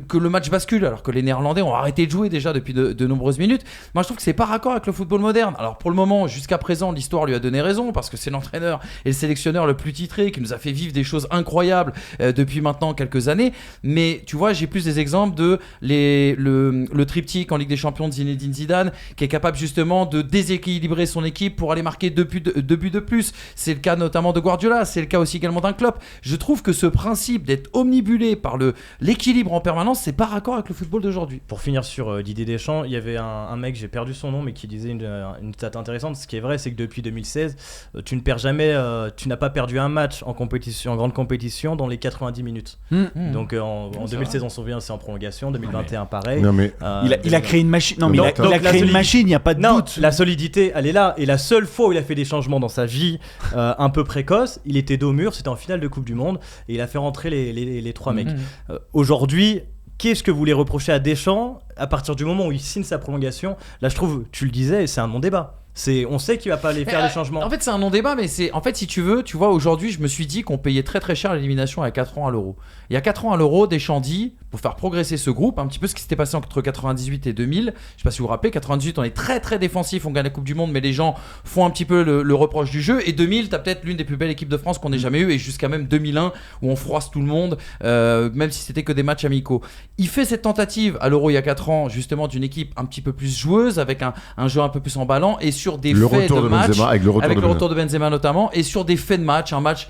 que le match bascule, alors que les Néerlandais ont arrêté de jouer déjà depuis de nombreuses minutes. Moi je trouve que c'est pas raccord avec le football moderne. Alors pour le moment, jusqu'à présent, l'histoire lui a donné raison, parce que c'est l'entraîneur et le sélectionneur le plus titré qui nous a fait vivre des choses incroyables depuis maintenant quelques années. Mais tu vois, j'ai plus des exemples de le triptyque en Ligue des Champions de Zinedine Zidane, qui est capable justement de déséquilibrer son équipe pour aller marquer 2 buts de plus. C'est le cas notamment de Guardiola, c'est le cas aussi également d'un Klopp. Je trouve que ce principe d'être omnibulé par l'équilibre en permanence, c'est pas raccord avec le football d'aujourd'hui. Pour finir sur Didier Deschamps, il y avait un mec, j'ai perdu son nom, mais qui disait une stat intéressante. Ce qui est vrai, c'est que depuis 2016, tu ne perds jamais, tu n'as pas perdu un match en grande compétition dans les 90 minutes. Donc en 2016, on se souvient, c'est en prolongation. 2021, pareil. Non mais Il a créé une machine. Non mais Donc, il a créé une machine, il n'y a pas de Non, doute. la solidité, elle est là. Et la seule fois où il a fait des changements dans sa vie un peu précoce, il était dos au mur, c'était en finale de Coupe du Monde, et il a fait rentrer les 3 mecs. Aujourd'hui, qu'est-ce que vous voulez reprocher à Deschamps à partir du moment où il signe sa prolongation ? Là, je trouve, tu le disais, c'est un non-débat. On sait qu'il va pas aller faire les changements. En fait, c'est un non-débat, mais c'est en fait, si tu veux, tu vois, aujourd'hui, je me suis dit qu'on payait très très cher l'élimination il y a 4 ans à l'Euro. Il y a 4 ans à l'Euro, Deschamps dit, pour faire progresser ce groupe, un petit peu ce qui s'était passé entre 98 et 2000. Je sais pas si vous vous rappelez, 98, on est très très défensif, on gagne la Coupe du Monde, mais les gens font un petit peu le reproche du jeu. Et 2000, t'as peut-être l'une des plus belles équipes de France qu'on ait jamais eu, et jusqu'à même 2001 où on froisse tout le monde, même si c'était que des matchs amicaux. Il fait cette tentative à l'Euro il y a 4 ans, justement, d'une équipe un petit peu plus joueuse, avec un jeu un peu plus emballant, et sur des faits de match, Benzema, avec le retour de Benzema notamment, et sur des faits de match, un match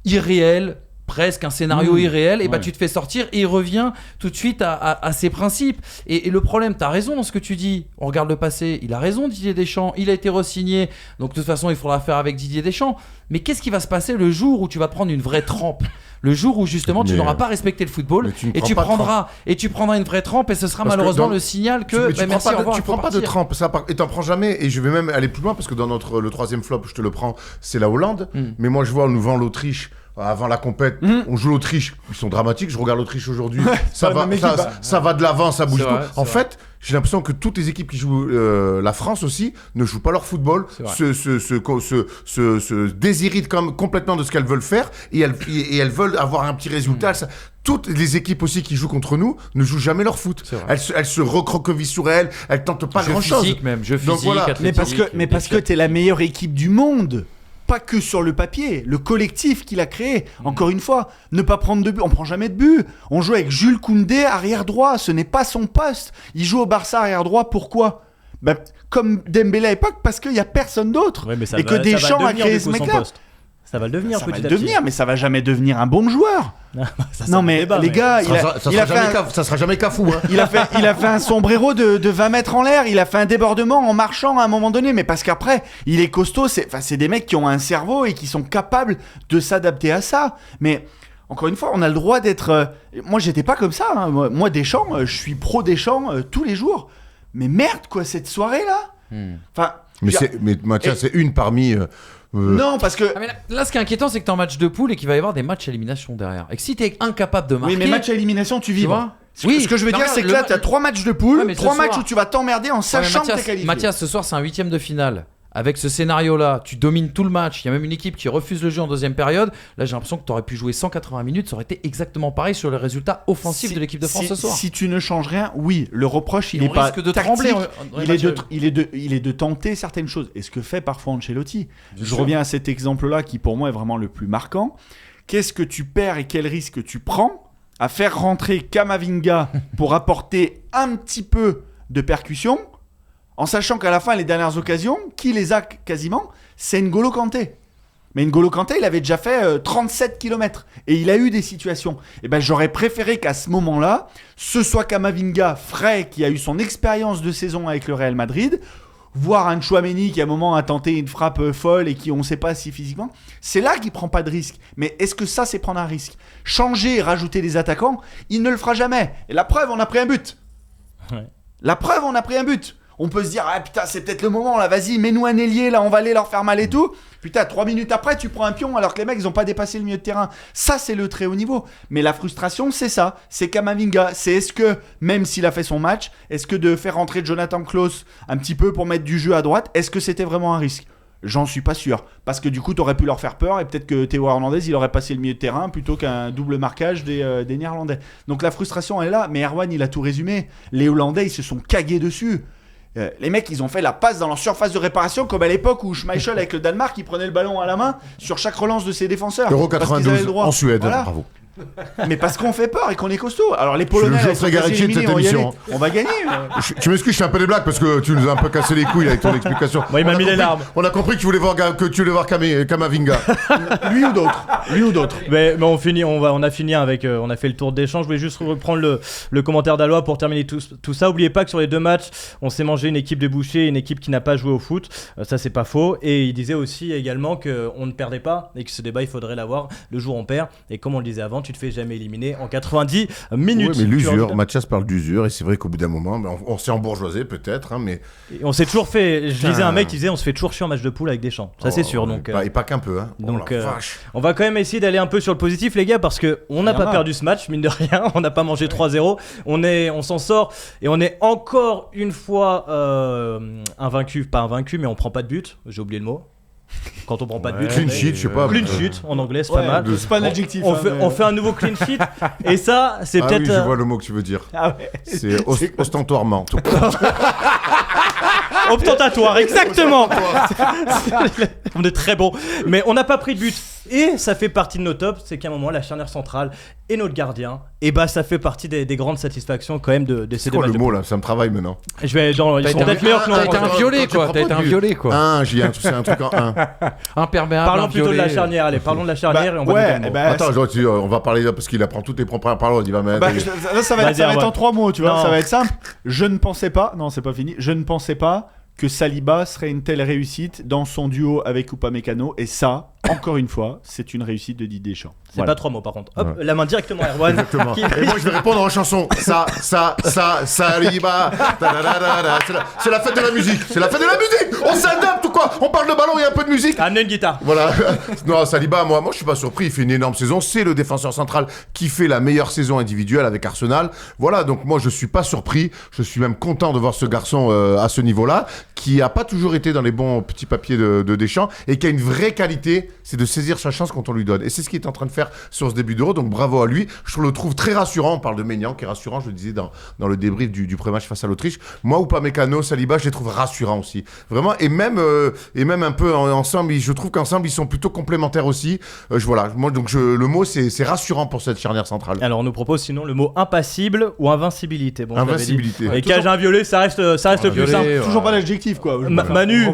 irréel, presque un scénario irréel, et bah tu te fais sortir et il revient tout de suite à ses principes. Et le problème, t'as raison dans ce que tu dis, on regarde le passé, il a raison Didier Deschamps, il a été re-signé, donc de toute façon il faudra faire avec Didier Deschamps. Mais qu'est-ce qui va se passer le jour où tu vas te prendre une vraie trempe ? Le jour où justement tu n'auras pas respecté le football et tu prendras une vraie trempe, et ce sera malheureusement le signal que merci, au revoir, tu prends pas de trempe, et t'en prends jamais. Et je vais même aller plus loin, parce que dans le troisième flop, je te le prends, c'est la Hollande. Mais moi je vois, on nous vend l'Autriche. Avant la compète, on joue l'Autriche, ils sont dramatiques. Je regarde l'Autriche aujourd'hui, ça va de l'avant, ça bouge tout. En fait, j'ai l'impression que toutes les équipes qui jouent la France aussi ne jouent pas leur football, se désiritent complètement de ce qu'elles veulent faire, et elles veulent avoir un petit résultat. Toutes les équipes aussi qui jouent contre nous ne jouent jamais leur foot. Elles se recroquevillent sur elles tentent pas grand-chose. Jeu physique, voilà. Mais parce que t'es la meilleure équipe du monde. Pas que sur le papier, le collectif qu'il a créé. Encore une fois, ne pas prendre de but, on prend jamais de but. On joue avec Jules Koundé arrière droit, ce n'est pas son poste. Il joue au Barça arrière droit, pourquoi ? Comme Dembélé à l'époque, parce qu'il y a personne d'autre. Et que Deschamps a créé ce mec-là. Ça va le devenir petit à petit. Mais ça va jamais devenir un bon joueur. Non mais les gars, ça sera jamais Cafou. Hein. Il a fait un sombrero de 20 mètres en l'air. Il a fait un débordement en marchant à un moment donné. Mais parce qu'après, il est costaud. C'est des mecs qui ont un cerveau et qui sont capables de s'adapter à ça. Mais encore une fois, on a le droit d'être. Moi, j'étais pas comme ça. Hein. Moi, Deschamps, je suis pro Deschamps tous les jours. Mais merde, quoi, cette soirée là. Enfin. Mais Mathias, c'est une parmi. Non, parce que. Mais là, ce qui est inquiétant, c'est que t'es en match de poule et qu'il va y avoir des matchs à élimination derrière. Et que si t'es incapable de marquer. Oui, mais match à élimination, tu vibres. Oui, ce que je veux dire, c'est que là, t'as 3 matchs de poule, 3 matchs où tu vas t'emmerder en sachant que t'es qualifié. Mathias, ce soir, c'est un 8ème de finale. Avec ce scénario-là, tu domines tout le match. Il y a même une équipe qui refuse le jeu en deuxième période. Là, j'ai l'impression que tu aurais pu jouer 180 minutes. Ça aurait été exactement pareil sur le résultat offensif de l'équipe de France ce soir. Si tu ne changes rien, oui, le reproche, il n'est pas risque de tactique. Trembler. Il est de tenter certaines choses. Et ce que fait parfois Ancelotti. Je reviens à cet exemple-là qui, pour moi, est vraiment le plus marquant. Qu'est-ce que tu perds et quel risque tu prends à faire rentrer Camavinga pour apporter un petit peu de percussion, en sachant qu'à la fin, les dernières occasions, qui les a quasiment, c'est N'Golo Kanté. Mais N'Golo Kanté, il avait déjà fait 37 km. Et il a eu des situations. Et ben, j'aurais préféré qu'à ce moment-là, ce soit Camavinga, frais, qui a eu son expérience de saison avec le Real Madrid, voir un Tchouaméni qui à un moment a tenté une frappe folle et qui on ne sait pas si physiquement, c'est là qu'il prend pas de risque. Mais est-ce que ça c'est prendre un risque? Changer et rajouter des attaquants, il ne le fera jamais. Et la preuve, on a pris un but. Ouais. La preuve, on a pris un but. On peut se dire, ah putain, c'est peut-être le moment, là, vas-y, mets-nous un ailier, là, on va aller leur faire mal et tout. Putain, 3 minutes après, tu prends un pion alors que les mecs, ils ont pas dépassé le milieu de terrain. Ça, c'est le très haut niveau. Mais la frustration, c'est ça. C'est Kamavinga. C'est est-ce que, même s'il a fait son match, est-ce que de faire rentrer Jonathan Klaus un petit peu pour mettre du jeu à droite, est-ce que c'était vraiment un risque? J'en suis pas sûr. Parce que du coup, t'aurais pu leur faire peur et peut-être que Théo Hernandez, il aurait passé le milieu de terrain plutôt qu'un double marquage des Néerlandais. Donc la frustration, elle est là. Mais Erwan, il a tout résumé. Les Hollandais, ils se sont cagués dessus. Les mecs, ils ont fait la passe dans leur surface de réparation comme à l'époque où Schmeichel avec le Danemark, il prenait le ballon à la main sur chaque relance de ses défenseurs. Euro Parce qu'ils avaient le 92 droit. en Suède, Voilà. bravo. Mais parce qu'on fait peur et qu'on est costaud. Alors les Polonais, Je ils sont ferai quasi Garicci de éliminés, cette on va y émission. aller. On va gagner. Tu m'excuses, je fais un peu des blagues parce que tu nous as un peu cassé les couilles avec ton explication. Moi, il m'a mis les larmes. On a compris que tu voulais voir Kamavinga. Lui ou d'autres. Mais on a fini avec, on a fait le tour d'échange. Je voulais juste reprendre le commentaire d'Alois pour terminer tout ça. Oubliez pas que sur les 2 matchs, on s'est mangé une équipe de bouchers et une équipe qui n'a pas joué au foot. Ça, c'est pas faux. Et il disait aussi également qu'on ne perdait pas et que ce débat, il faudrait l'avoir le jour où on perd. Et comme on le disait avant, tu te fais jamais éliminer en 90 minutes. Oui, mais l'usure, Mathias parle d'usure et c'est vrai qu'au bout d'un moment, on s'est embourgeoisé peut-être, hein, mais. Et on s'est toujours fait. Je lisais un mec qui disait on se fait toujours chier en match de poule avec Deschamps. Ça, c'est sûr. Donc, et pas qu'un peu, hein. donc, la vache. on va quand même essayer d'aller un peu sur le positif, les gars, parce que on n'a pas perdu ce match, mine de rien. On n'a pas mangé 3-0. On s'en sort et on est encore une fois invaincu, pas invaincu, mais on prend pas de but. J'ai oublié le mot. Quand on prend pas de but, Clean sheet, je sais pas. clean sheet en anglais, c'est pas mal. C'est pas un adjectif. On fait un nouveau clean sheet et ça, c'est Ah peut-être. oui, je vois le mot que tu veux dire. Ah ouais. C'est ostentoirement. Ostentatoire, exactement. On est très bon, mais on n'a pas pris de but. Et ça fait partie de nos tops, c'est qu'à un moment la charnière centrale et notre gardien, et bah ça fait partie des grandes satisfactions quand même de ces C'est deux quoi matchs. le mot là? Ça me travaille maintenant. Je vais dans, ils T'as sont été peut-être meilleurs que nous. T'as été un violet, Quand tu quoi. prends T'as pas été de un but. violet, quoi. C'est un truc en 1. Imperméable. Parlons un plutôt de la violet. charnière. Allez, parlons de la charnière et on va Ouais, donner le mot. bah, Attends, on va parler là parce qu'il apprend toutes les premières paroles. Il va mettre. Bah, ça va Vas-y, être Erwan. en 3 mots, tu vois. Non. Ça va être simple. Je ne pensais pas. Non, c'est pas fini. Je ne pensais pas que Saliba serait une telle réussite dans son duo avec Upamecano. Et ça, encore une fois, c'est une réussite de Didier Deschamps. C'est pas 3 mots par contre. Hop, la main directement à Erwan. Exactement. Qui- Et moi je vais répondre en chanson. Saliba. C'est la fête de la musique. C'est la fête de la musique. On s'adapte ou quoi? On parle de ballon, il y a un peu de musique. Amenez une guitare. Voilà. Non, Saliba, moi je suis pas surpris. Il fait une énorme saison. C'est le défenseur central qui fait la meilleure saison individuelle avec Arsenal. Voilà. Donc moi je suis pas surpris. Je suis même content de voir ce garçon à ce niveau-là, qui a pas toujours été dans les bons petits papiers de Deschamps et qui a une vraie qualité, c'est de saisir sa chance quand on lui donne. Et c'est ce qu'il est en train de faire sur ce début d'Euro. Donc bravo à lui. Je le trouve très rassurant. On parle de Maignan qui est rassurant. Je le disais dans le débrief du pré-match face à l'Autriche. Moi, Upamecano, Saliba, je les trouve rassurants aussi. Vraiment. Et même un peu ensemble, je trouve qu'ensemble ils sont plutôt complémentaires aussi. Voilà. Moi, donc le mot c'est rassurant pour cette charnière centrale. Alors on nous propose sinon le mot impassible ou invincibilité. Bon, je l'avais dit. Invincibilité. Et cage un violet, ça reste le plus violet, simple. ouais. Toujours pas l'adjectif, quoi. Manu,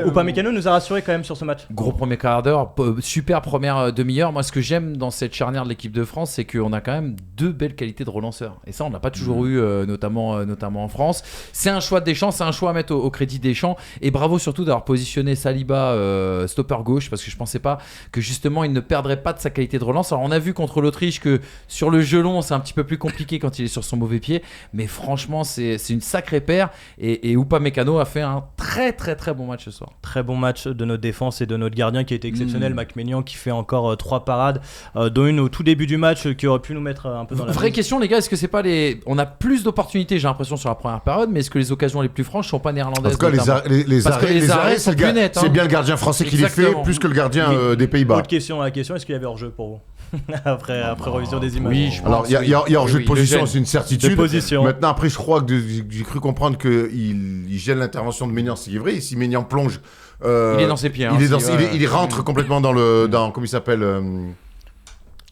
Upamecano nous a rassuré quand même sur ce match. Gros premier quart d'heure, super première demi-heure. Moi, ce que j'aime dans cette charnière de l'équipe de France, c'est qu'on a quand même 2 belles qualités de relanceurs. Et ça, on n'a pas toujours eu, notamment en France. C'est un choix de Deschamps, c'est un choix à mettre au crédit de Deschamps. Et bravo surtout d'avoir positionné Saliba stopper gauche, parce que je pensais pas que justement il ne perdrait pas de sa qualité de relance. Alors on a vu contre l'Autriche que sur le jeu long, c'est un petit peu plus compliqué quand il est sur son mauvais pied. Mais franchement, c'est une sacrée paire. Et Upamecano a fait un très très très bon match ce soir. Très bon match de notre défense et de notre gardien qui a été exceptionnel. Mac Maignan qui fait encore 3 parades, dont une au tout début du match qui aurait pu nous mettre un peu dans la Vraie mouise. question les gars, est-ce que c'est pas on a plus d'opportunités, j'ai l'impression, sur la première période, mais est-ce que les occasions les plus franches sont pas En néerlandaises? tout cas, notamment les Parce que arrêts, les arrêts sont plus nets, hein. c'est bien le gardien français qui les fait, Exactement. plus que le gardien des Pays-Bas. Autre question à la question, est-ce qu'il y avait hors-jeu pour vous après revision des images? Oui, je Alors, il y a hors-jeu Oui, de position, le gêne. c'est une certitude. De position. Maintenant, après, je crois que j'ai cru comprendre qu'il gêne l'intervention de Maignan, c'est vrai. Et si Maignan plonge. Il est dans ses pieds. hein, il rentre complètement dans comment il s'appelle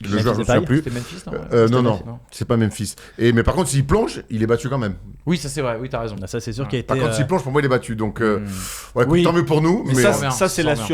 le joueur, je ne me souviens plus. C'était Memphis, non Non, c'est pas Memphis. Mais par contre, s'il plonge, il est battu quand même. Oui, ça c'est vrai, oui, t'as raison. Ah, ça c'est sûr qu'il a été. Par contre, s'il plonge, pour moi, il est battu. Donc, ouais, écoute, Oui. tant mieux pour nous. Mais Mais ça c'est la Sans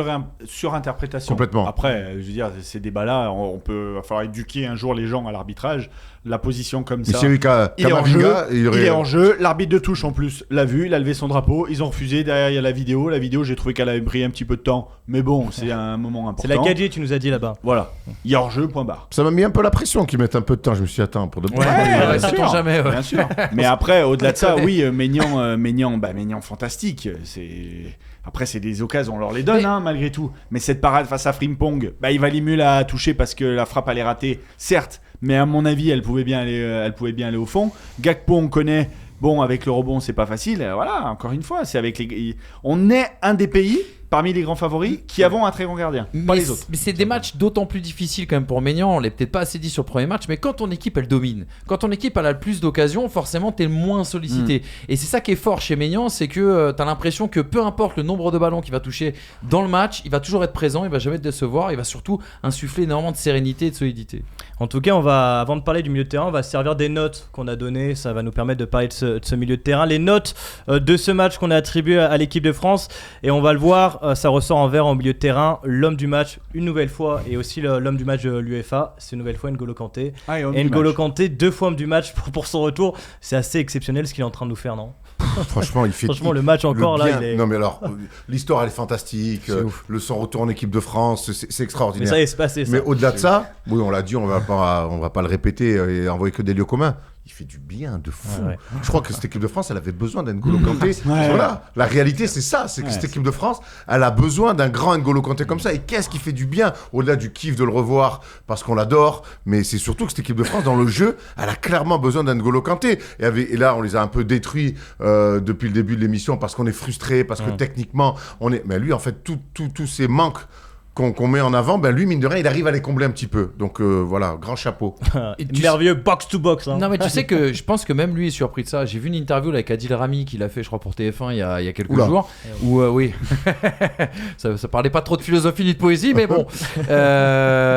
surinterprétation. Complètement. Après, je veux dire, ces débats-là, va falloir éduquer un jour les gens à l'arbitrage. la position comme Mais ça. c'est lui Il est en jeu, Kamavinga, il est en jeu. L'arbitre de touche en plus l'a vu, il a levé son drapeau. Ils ont refusé. Derrière, il y a la vidéo. La vidéo, j'ai trouvé qu'elle avait pris un petit peu de temps, mais bon, c'est un moment important. C'est la 4G, tu nous as dit là-bas. Voilà. Il y a hors jeu, point barre. Ça m'a mis un peu la pression qu'ils mettent un peu de temps. Je me suis dit, attends, pour de bon. bien ça sûr. tombe jamais. Ouais. Bien sûr. Mais après, au-delà de ça, oui, Maignan, fantastique. Après, c'est des occasions, on leur les donne, malgré tout. Mais cette parade face à Frimpong, il va Limul à toucher parce que la frappe allait rater, certes. Mais à mon avis, elle pouvait bien aller au fond. Gakpo, on connaît. Bon, avec le rebond, c'est pas facile. Voilà, encore une fois, on est un des pays parmi les grands favoris qui avons un très grand gardien. Pas les autres. Mais c'est des matchs d'autant plus difficiles quand même pour Maignan. On l'a peut-être pas assez dit sur le premier match, mais quand ton équipe elle domine, quand ton équipe elle a le plus d'occasions, forcément t'es le moins sollicité. Et c'est ça qui est fort chez Maignan, c'est que t'as l'impression que peu importe le nombre de ballons qu'il va toucher dans le match, il va toujours être présent, il va jamais te décevoir, il va surtout insuffler énormément de sérénité et de solidité. En tout cas, avant de parler du milieu de terrain, on va se servir des notes qu'on a données. Ça va nous permettre de parler de ce milieu de terrain. Les notes de ce match qu'on a attribué à l'équipe de France. Et on va le voir, ça ressort en vert en milieu de terrain. L'homme du match, une nouvelle fois. Et aussi l'homme du match de l'UEFA. C'est une nouvelle fois N'Golo Kanté. Et N'Golo Kanté, 2 fois homme du match pour son retour. C'est assez exceptionnel ce qu'il est en train de nous faire, non ? Franchement, le match encore là, il est... Non mais alors, l'histoire elle est fantastique. Son retour en équipe de France, c'est extraordinaire. Mais ça y est, c'est passé. Mais au-delà de ça, oui, on l'a dit, on va pas le répéter et envoyer que des lieux communs. Il fait du bien de fou. Ouais. Je crois que cette équipe de France, elle avait besoin d'N'Golo Kanté. Voilà, la réalité c'est ça, c'est que cette équipe de France, elle a besoin d'un grand N'Golo Kanté comme ça. Et qu'est-ce qui fait du bien au-delà du kiff de le revoir parce qu'on l'adore, mais c'est surtout que cette équipe de France dans le jeu, elle a clairement besoin d'N'Golo Kanté. Et là, on les a un peu détruits depuis le début de l'émission parce qu'on est frustrés, parce que techniquement, mais lui en fait tous ces manques qu'on met en avant, lui, mine de rien, il arrive à les combler un petit peu. Donc voilà, grand chapeau. Merveilleux box-to-box. Non, mais tu sais que je pense que même lui est surpris de ça. J'ai vu une interview avec Adil Rami qu'il a fait, je crois, pour TF1 il y a quelques jours. Où, oui, ça parlait pas trop de philosophie ni de poésie, mais bon.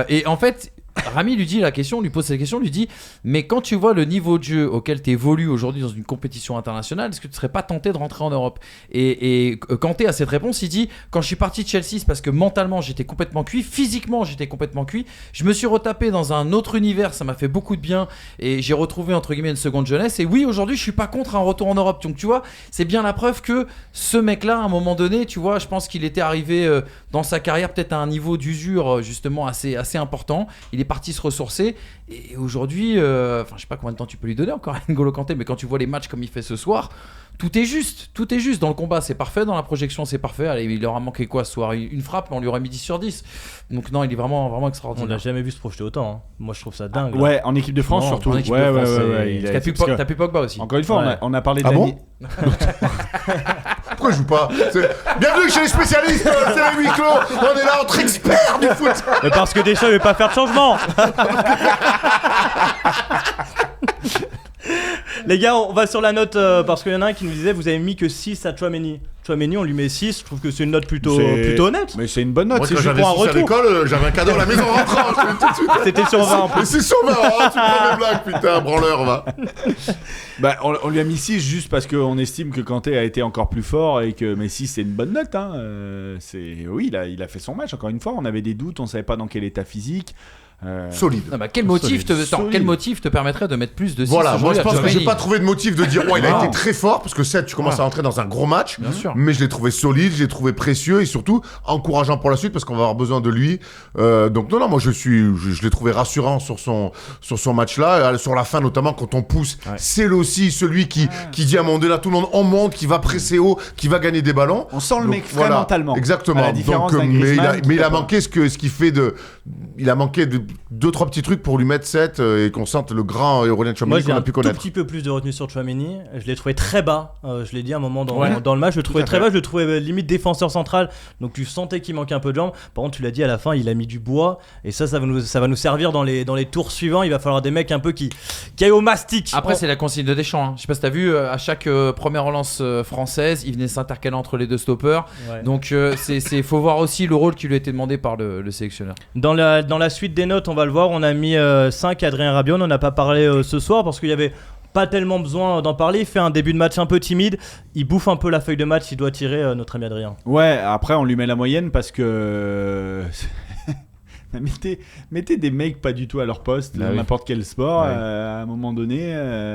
Et en fait, Rami lui pose cette question, lui dit mais quand tu vois le niveau de jeu auquel tu évolues aujourd'hui dans une compétition internationale, est-ce que tu serais pas tenté de rentrer en Europe? Et Kanté a cette réponse, il dit quand je suis parti de Chelsea, c'est parce que mentalement j'étais complètement cuit, physiquement j'étais complètement cuit, je me suis retapé dans un autre univers, ça m'a fait beaucoup de bien et j'ai retrouvé entre guillemets une seconde jeunesse. Et oui, aujourd'hui je suis pas contre un retour en Europe. Donc tu vois, c'est bien la preuve que ce mec-là, à un moment donné, tu vois, je pense qu'il était arrivé dans sa carrière peut-être à un niveau d'usure justement assez important. Il est parti se ressourcer et aujourd'hui, je sais pas combien de temps tu peux lui donner encore à N'Golo Kanté, mais quand tu vois les matchs comme il fait ce soir, tout est juste dans le combat, c'est parfait, dans la projection c'est parfait. Allez, il leur a manqué quoi ce soir? Une frappe, mais on lui aurait mis 10 sur 10. Donc non, il est vraiment, vraiment extraordinaire. On l'a jamais vu se projeter autant, hein. Moi je trouve ça dingue. Ouais, en équipe de France Non, surtout. en équipe de France, T'as pu Pogba aussi. Encore une fois, on a parlé de bon Pourquoi je joue pas? Bienvenue chez les spécialistes, c'est les huis clos. On est là entre experts du foot. Mais parce que Deschamps ne veut pas faire de changement. Les gars, on va sur la note parce qu'il y en a un qui nous disait vous avez mis que 6 à Tchouaméni. Tchouaméni, on lui met 6, je trouve que c'est une note plutôt honnête. Mais c'est une bonne note. Moi, C'est quand juste j'avais pour un 6 à retour. l'école, j'avais un cadeau à la maison en rentrant. Je fais tout de suite. C'était sur 20 en plus. Mais c'est sur 20, tu prends mes blagues, putain, branleur, va. On lui a mis 6 juste parce qu'on estime que Kanté a été encore plus fort et que mais 6 c'est une bonne note. Oui, il a fait son match. Encore une fois, on avait des doutes, on savait pas dans quel état physique. Solide. Non, quel motif te permettrait de mettre plus de 6? Voilà, moi je pense que j'ai pas trouvé de motif de dire il a été très fort parce que 7 tu commences à rentrer dans un gros match. Bien sûr. Mais je l'ai trouvé solide, je l'ai trouvé précieux et surtout encourageant pour la suite parce qu'on va avoir besoin de lui. Donc non, moi je l'ai trouvé rassurant sur son match là, sur la fin notamment quand on pousse. Ouais. C'est aussi celui qui dit à un moment donné là tout le monde on monte, qui va presser haut, qui va gagner des ballons. On sent le mec frais mentalement. Exactement. Donc mais il a manqué ce qui fait de il a manqué de 2-3 petits trucs pour lui mettre 7 et qu'on sente le grand Aurélien Tchouaméni qu'on a pu connaître. Moi j'ai un tout petit peu plus de retenue sur Tchouaméni. Je l'ai trouvé très bas. Je l'ai dit à un moment dans le match. Je le trouvais très bas. Je le trouvais limite défenseur central. Donc tu sentais qu'il manquait un peu de jambes. Par contre tu l'as dit à la fin, il a mis du bois et ça va nous servir dans les tours suivants. Il va falloir des mecs un peu qui aillent au mastic. Après c'est la consigne de Deschamps. Hein. Je sais pas si t'as vu à chaque première relance française, il venait s'intercaler entre les deux stoppers. Ouais. Donc faut voir aussi le rôle qui lui a été demandé par le sélectionneur. Dans la suite des notes, on va le voir. On a mis 5 Adrien Rabiot. On n'en a pas parlé ce soir parce qu'il y avait pas tellement besoin d'en parler. Il fait un début de match un peu timide. Il bouffe un peu la feuille de match. Il doit tirer notre ami Adrien. Ouais, après on lui met la moyenne parce que Mettez des mecs pas du tout à leur poste Bah dans oui. n'importe quel sport. Ouais. À un moment donné,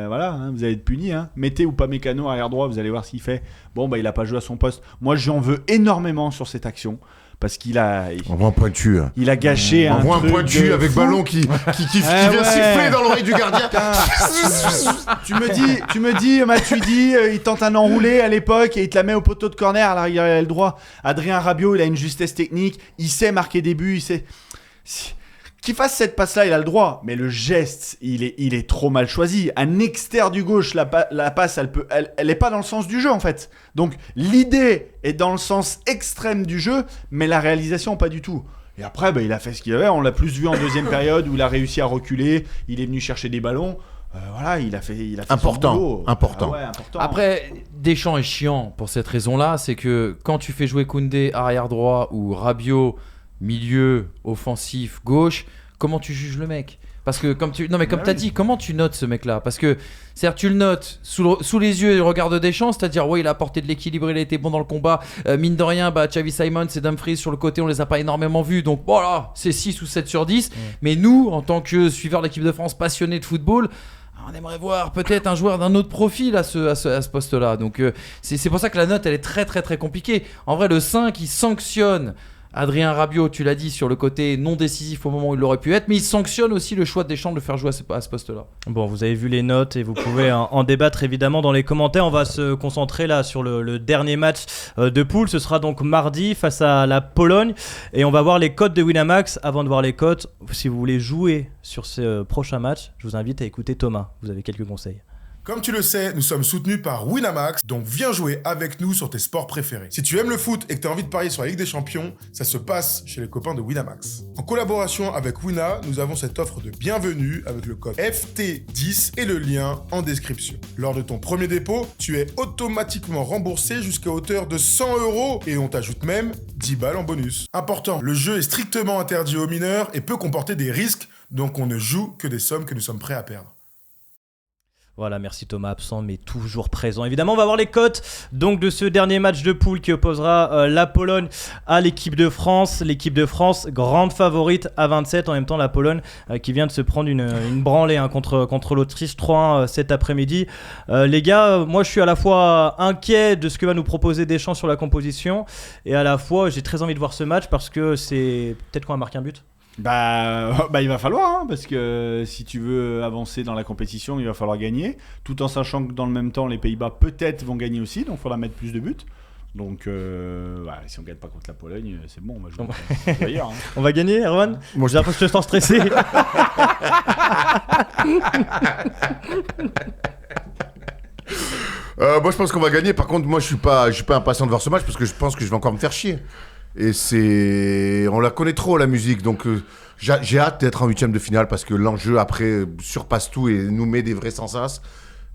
voilà, hein, vous allez être puni. Hein. Mettez Upamecano arrière droit, vous allez voir ce qu'il fait. Bon, bah il a pas joué à son poste. Moi, j'en veux énormément sur cette action parce qu'il a. On voit un pointu. Il a gâché On un voit un truc pointu de avec fou. ballon qui vient ouais. siffler dans l'oreille du gardien. tu me dis, Matuidi, il tente un enroulé à l'époque et il te la met au poteau de corner. À l'arrière, il a le droit. Adrien Rabiot, il a une justesse technique. Il sait marquer des buts. Il sait. Qu'il fasse cette passe-là, il a le droit. Mais le geste, il est trop mal choisi. Un extérieur du gauche, la passe, elle est pas dans le sens du jeu en fait. Donc l'idée est dans le sens extrême du jeu, mais la réalisation pas du tout. Et après, il a fait ce qu'il avait. On l'a plus vu en deuxième période où il a réussi à reculer. Il est venu chercher des ballons. Voilà, il a fait Important, son boulot. important. Ah ouais, important. Après, Deschamps est chiant pour cette raison-là, c'est que quand tu fais jouer Koundé arrière droit ou Rabiot milieu offensif gauche, comment tu juges le mec? Parce que comme t'as dit, comment tu notes ce mec-là? Parce que c'est-à-dire tu le notes sous les yeux et le regard de Deschamps, c'est-à-dire ouais, il a apporté de l'équilibre, il a été bon dans le combat, mine de rien, Xavi Simons et Dumfries sur le côté, on les a pas énormément vus, donc voilà, c'est 6 ou 7 sur 10. Mais nous, en tant que suiveurs de l'équipe de France, passionnés de football, on aimerait voir peut-être un joueur d'un autre profil à ce poste-là. Donc c'est pour ça que la note, elle est très très très compliquée. En vrai, le 5, il sanctionne Adrien Rabiot, tu l'as dit, sur le côté non décisif au moment où il aurait pu être, mais il sanctionne aussi le choix de Deschamps de le faire jouer à ce poste-là. Bon, vous avez vu les notes et vous pouvez en débattre évidemment dans les commentaires. On va se concentrer là sur le dernier match de poule. Ce sera donc mardi face à la Pologne et on va voir les cotes de Winamax. Avant de voir les cotes, si vous voulez jouer sur ce prochain match, je vous invite à écouter Thomas. Vous avez quelques conseils. Comme tu le sais, nous sommes soutenus par Winamax, donc viens jouer avec nous sur tes sports préférés. Si tu aimes le foot et que tu as envie de parier sur la Ligue des Champions, ça se passe chez les copains de Winamax. En collaboration avec Wina, nous avons cette offre de bienvenue avec le code FT10 et le lien en description. Lors de ton premier dépôt, tu es automatiquement remboursé jusqu'à hauteur de 100 € et on t'ajoute même 10 balles en bonus. Important, le jeu est strictement interdit aux mineurs et peut comporter des risques, donc on ne joue que des sommes que nous sommes prêts à perdre. Voilà, merci Thomas, absent mais toujours présent. Évidemment, on va voir les cotes donc de ce dernier match de poule qui opposera la Pologne à l'équipe de France. L'équipe de France, grande favorite à 27. En même temps, la Pologne qui vient de se prendre une branlée contre l'Autriche 3-1 cet après-midi. Les gars, moi je suis à la fois inquiet de ce que va nous proposer Deschamps sur la composition et à la fois j'ai très envie de voir ce match parce que c'est peut-être qu'on va marquer un but. Il va falloir, hein, parce que si tu veux avancer dans la compétition, il va falloir gagner, tout en sachant que dans le même temps, les Pays-Bas peut-être vont gagner aussi, donc il faudra mettre plus de buts. Donc, si on ne gagne pas contre la Pologne, c'est bon, on va jouer d'ailleurs. Hein. On va gagner, Erwan? Moi, J'ai l'impression que je te sens stressé. Moi, je pense qu'on va gagner. Par contre, moi, je suis pas impatient de voir ce match parce que je pense que je vais encore me faire chier. Et on la connaît trop, la musique. Donc, j'ai hâte d'être en 8e de finale parce que l'enjeu après surpasse tout et nous met des vrais sensas.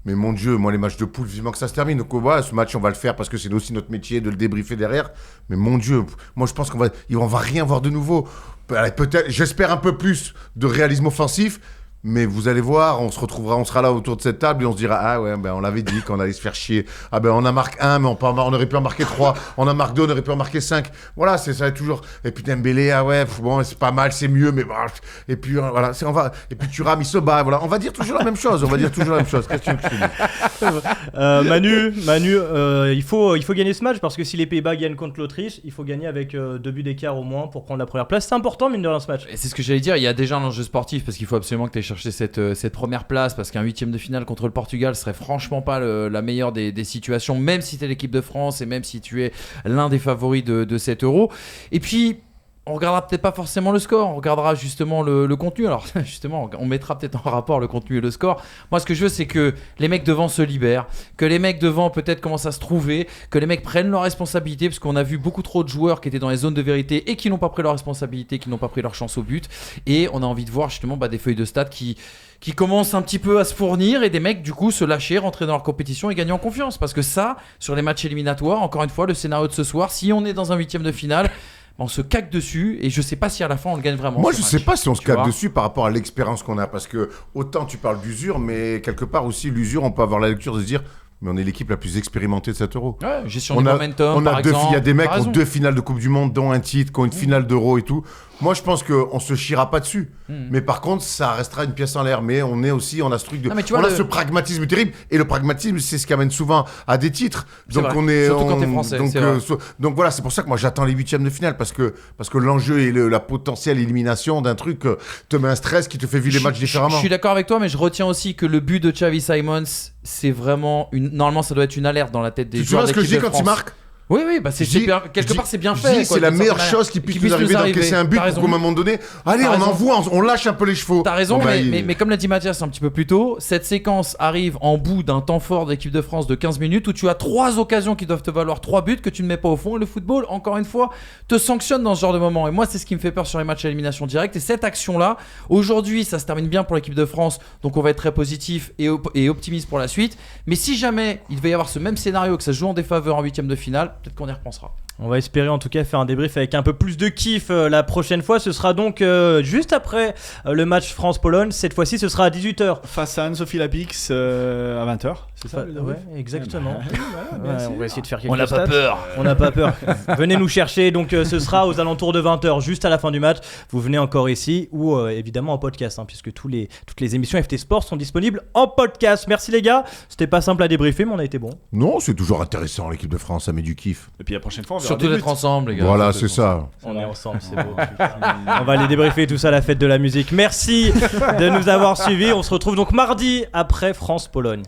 Mais mon Dieu, moi, les matchs de poule, vivement que ça se termine. Donc, voilà, ce match, on va le faire parce que c'est aussi notre métier de le débriefer derrière. Mais mon Dieu, moi, je pense qu'on va rien voir de nouveau. Peut-être, j'espère un peu plus de réalisme offensif. Mais vous allez voir, on sera là autour de cette table et on se dira ah ouais, on l'avait dit qu'on allait se faire chier. Ah on en marque 1, mais on aurait pu en marquer 3. On en marque 2, on aurait pu en marquer 5. Voilà, ça va être toujours. Et puis Dembélé, ah ouais, bon, c'est pas mal, c'est mieux, mais et puis voilà, et puis Thuram, il se bat. Voilà, on va dire toujours la même chose. Qu'est-ce que tu veux que je te dise Manu, il faut gagner ce match parce que si les Pays-Bas gagnent contre l'Autriche, il faut gagner avec 2 buts d'écart au moins pour prendre la première place. C'est important, mine de rien, ce match. Et c'est ce que j'allais dire, il y a déjà un enjeu sportif parce qu'il faut absolument que tu ailles chercher cette première place parce qu'un 8e de finale contre le Portugal serait franchement pas la meilleure des situations, même si tu es l'équipe de France et même si tu es l'un des favoris de cet Euro. Et puis on regardera peut-être pas forcément le score, on regardera justement le contenu. Alors justement, on mettra peut-être en rapport le contenu et le score. Moi, ce que je veux, c'est que les mecs devant se libèrent, que les mecs devant peut-être commencent à se trouver, que les mecs prennent leurs responsabilités, parce qu'on a vu beaucoup trop de joueurs qui étaient dans les zones de vérité et qui n'ont pas pris leurs responsabilités, qui n'ont pas pris leur chance au but. Et on a envie de voir justement des feuilles de stats qui commencent un petit peu à se fournir et des mecs du coup se lâcher, rentrer dans leur compétition et gagner en confiance. Parce que ça, sur les matchs éliminatoires, encore une fois, le scénario de ce soir, si on est dans un 8e de finale, on se caque dessus et je sais pas si à la fin on le gagne vraiment. Moi je sais pas si on se caque dessus par rapport à l'expérience qu'on a parce que autant tu parles d'usure mais quelque part aussi l'usure on peut avoir la lecture de se dire mais on est l'équipe la plus expérimentée de cet Euro. Ouais, gestion du momentum par exemple. Il y a des mecs qui ont 2 finales de Coupe du Monde dont un titre, qui ont une finale d'Euro et tout. moi je pense qu'on se chiera pas dessus. Mais par contre, ça restera une pièce en l'air. Mais on a ce truc de, Non, mais tu vois, on a ce pragmatisme terrible. Et le pragmatisme, c'est ce qui amène souvent à des titres. C'est vrai. Surtout quand t'es français, c'est vrai. Donc voilà, c'est pour ça que moi j'attends les huitièmes de finale parce que l'enjeu et la potentielle élimination d'un truc te met un stress qui te fait vivre les matchs différemment. Je suis d'accord avec toi, mais je retiens aussi que le but de Xavi Simons, c'est vraiment normalement ça doit être une alerte dans la tête des joueurs. Tu vois ce que je dis quand il marque? Oui, bah quelque part c'est bien fait. C'est la meilleure chose qui puisse nous arriver d'encaisser un but pour qu'à un moment donné, allez, on envoie, on lâche un peu les chevaux. T'as raison, mais comme l'a dit Mathias un petit peu plus tôt, cette séquence arrive en bout d'un temps fort de l'équipe de France de 15 minutes où tu as 3 occasions qui doivent te valoir 3 buts que tu ne mets pas au fond. Et le football, encore une fois, te sanctionne dans ce genre de moment. Et moi, c'est ce qui me fait peur sur les matchs à élimination directe. Et cette action-là, aujourd'hui, ça se termine bien pour l'équipe de France, donc on va être très positif et optimiste pour la suite. Mais si jamais il devait y avoir ce même scénario que ça se joue en défaveur en huitième de finale, peut-être qu'on y repensera. On va espérer en tout cas faire un débrief avec un peu plus de kiff la prochaine fois. Ce sera donc juste après le match France-Pologne. Cette fois-ci, ce sera à 18h. Face à Anne-Sophie Lapix à 20h. C'est ça Ouais, exactement. On va essayer de faire quelque chose. On n'a pas peur. On n'a pas peur. Venez nous chercher. Donc ce sera aux alentours de 20h, juste à la fin du match. Vous venez encore ici ou évidemment en podcast, puisque toutes les émissions FT Sport sont disponibles en podcast. Merci les gars. C'était pas simple à débriefer, mais on a été bon. Non, c'est toujours intéressant. L'équipe de France, ça met du kiff. Et puis la prochaine fois, on verra surtout d'être ensemble, les gars. Voilà, c'est ça. On est ensemble, c'est beau. On va aller débriefer tout ça à la fête de la musique. Merci de nous avoir suivis. On se retrouve donc mardi après France-Pologne.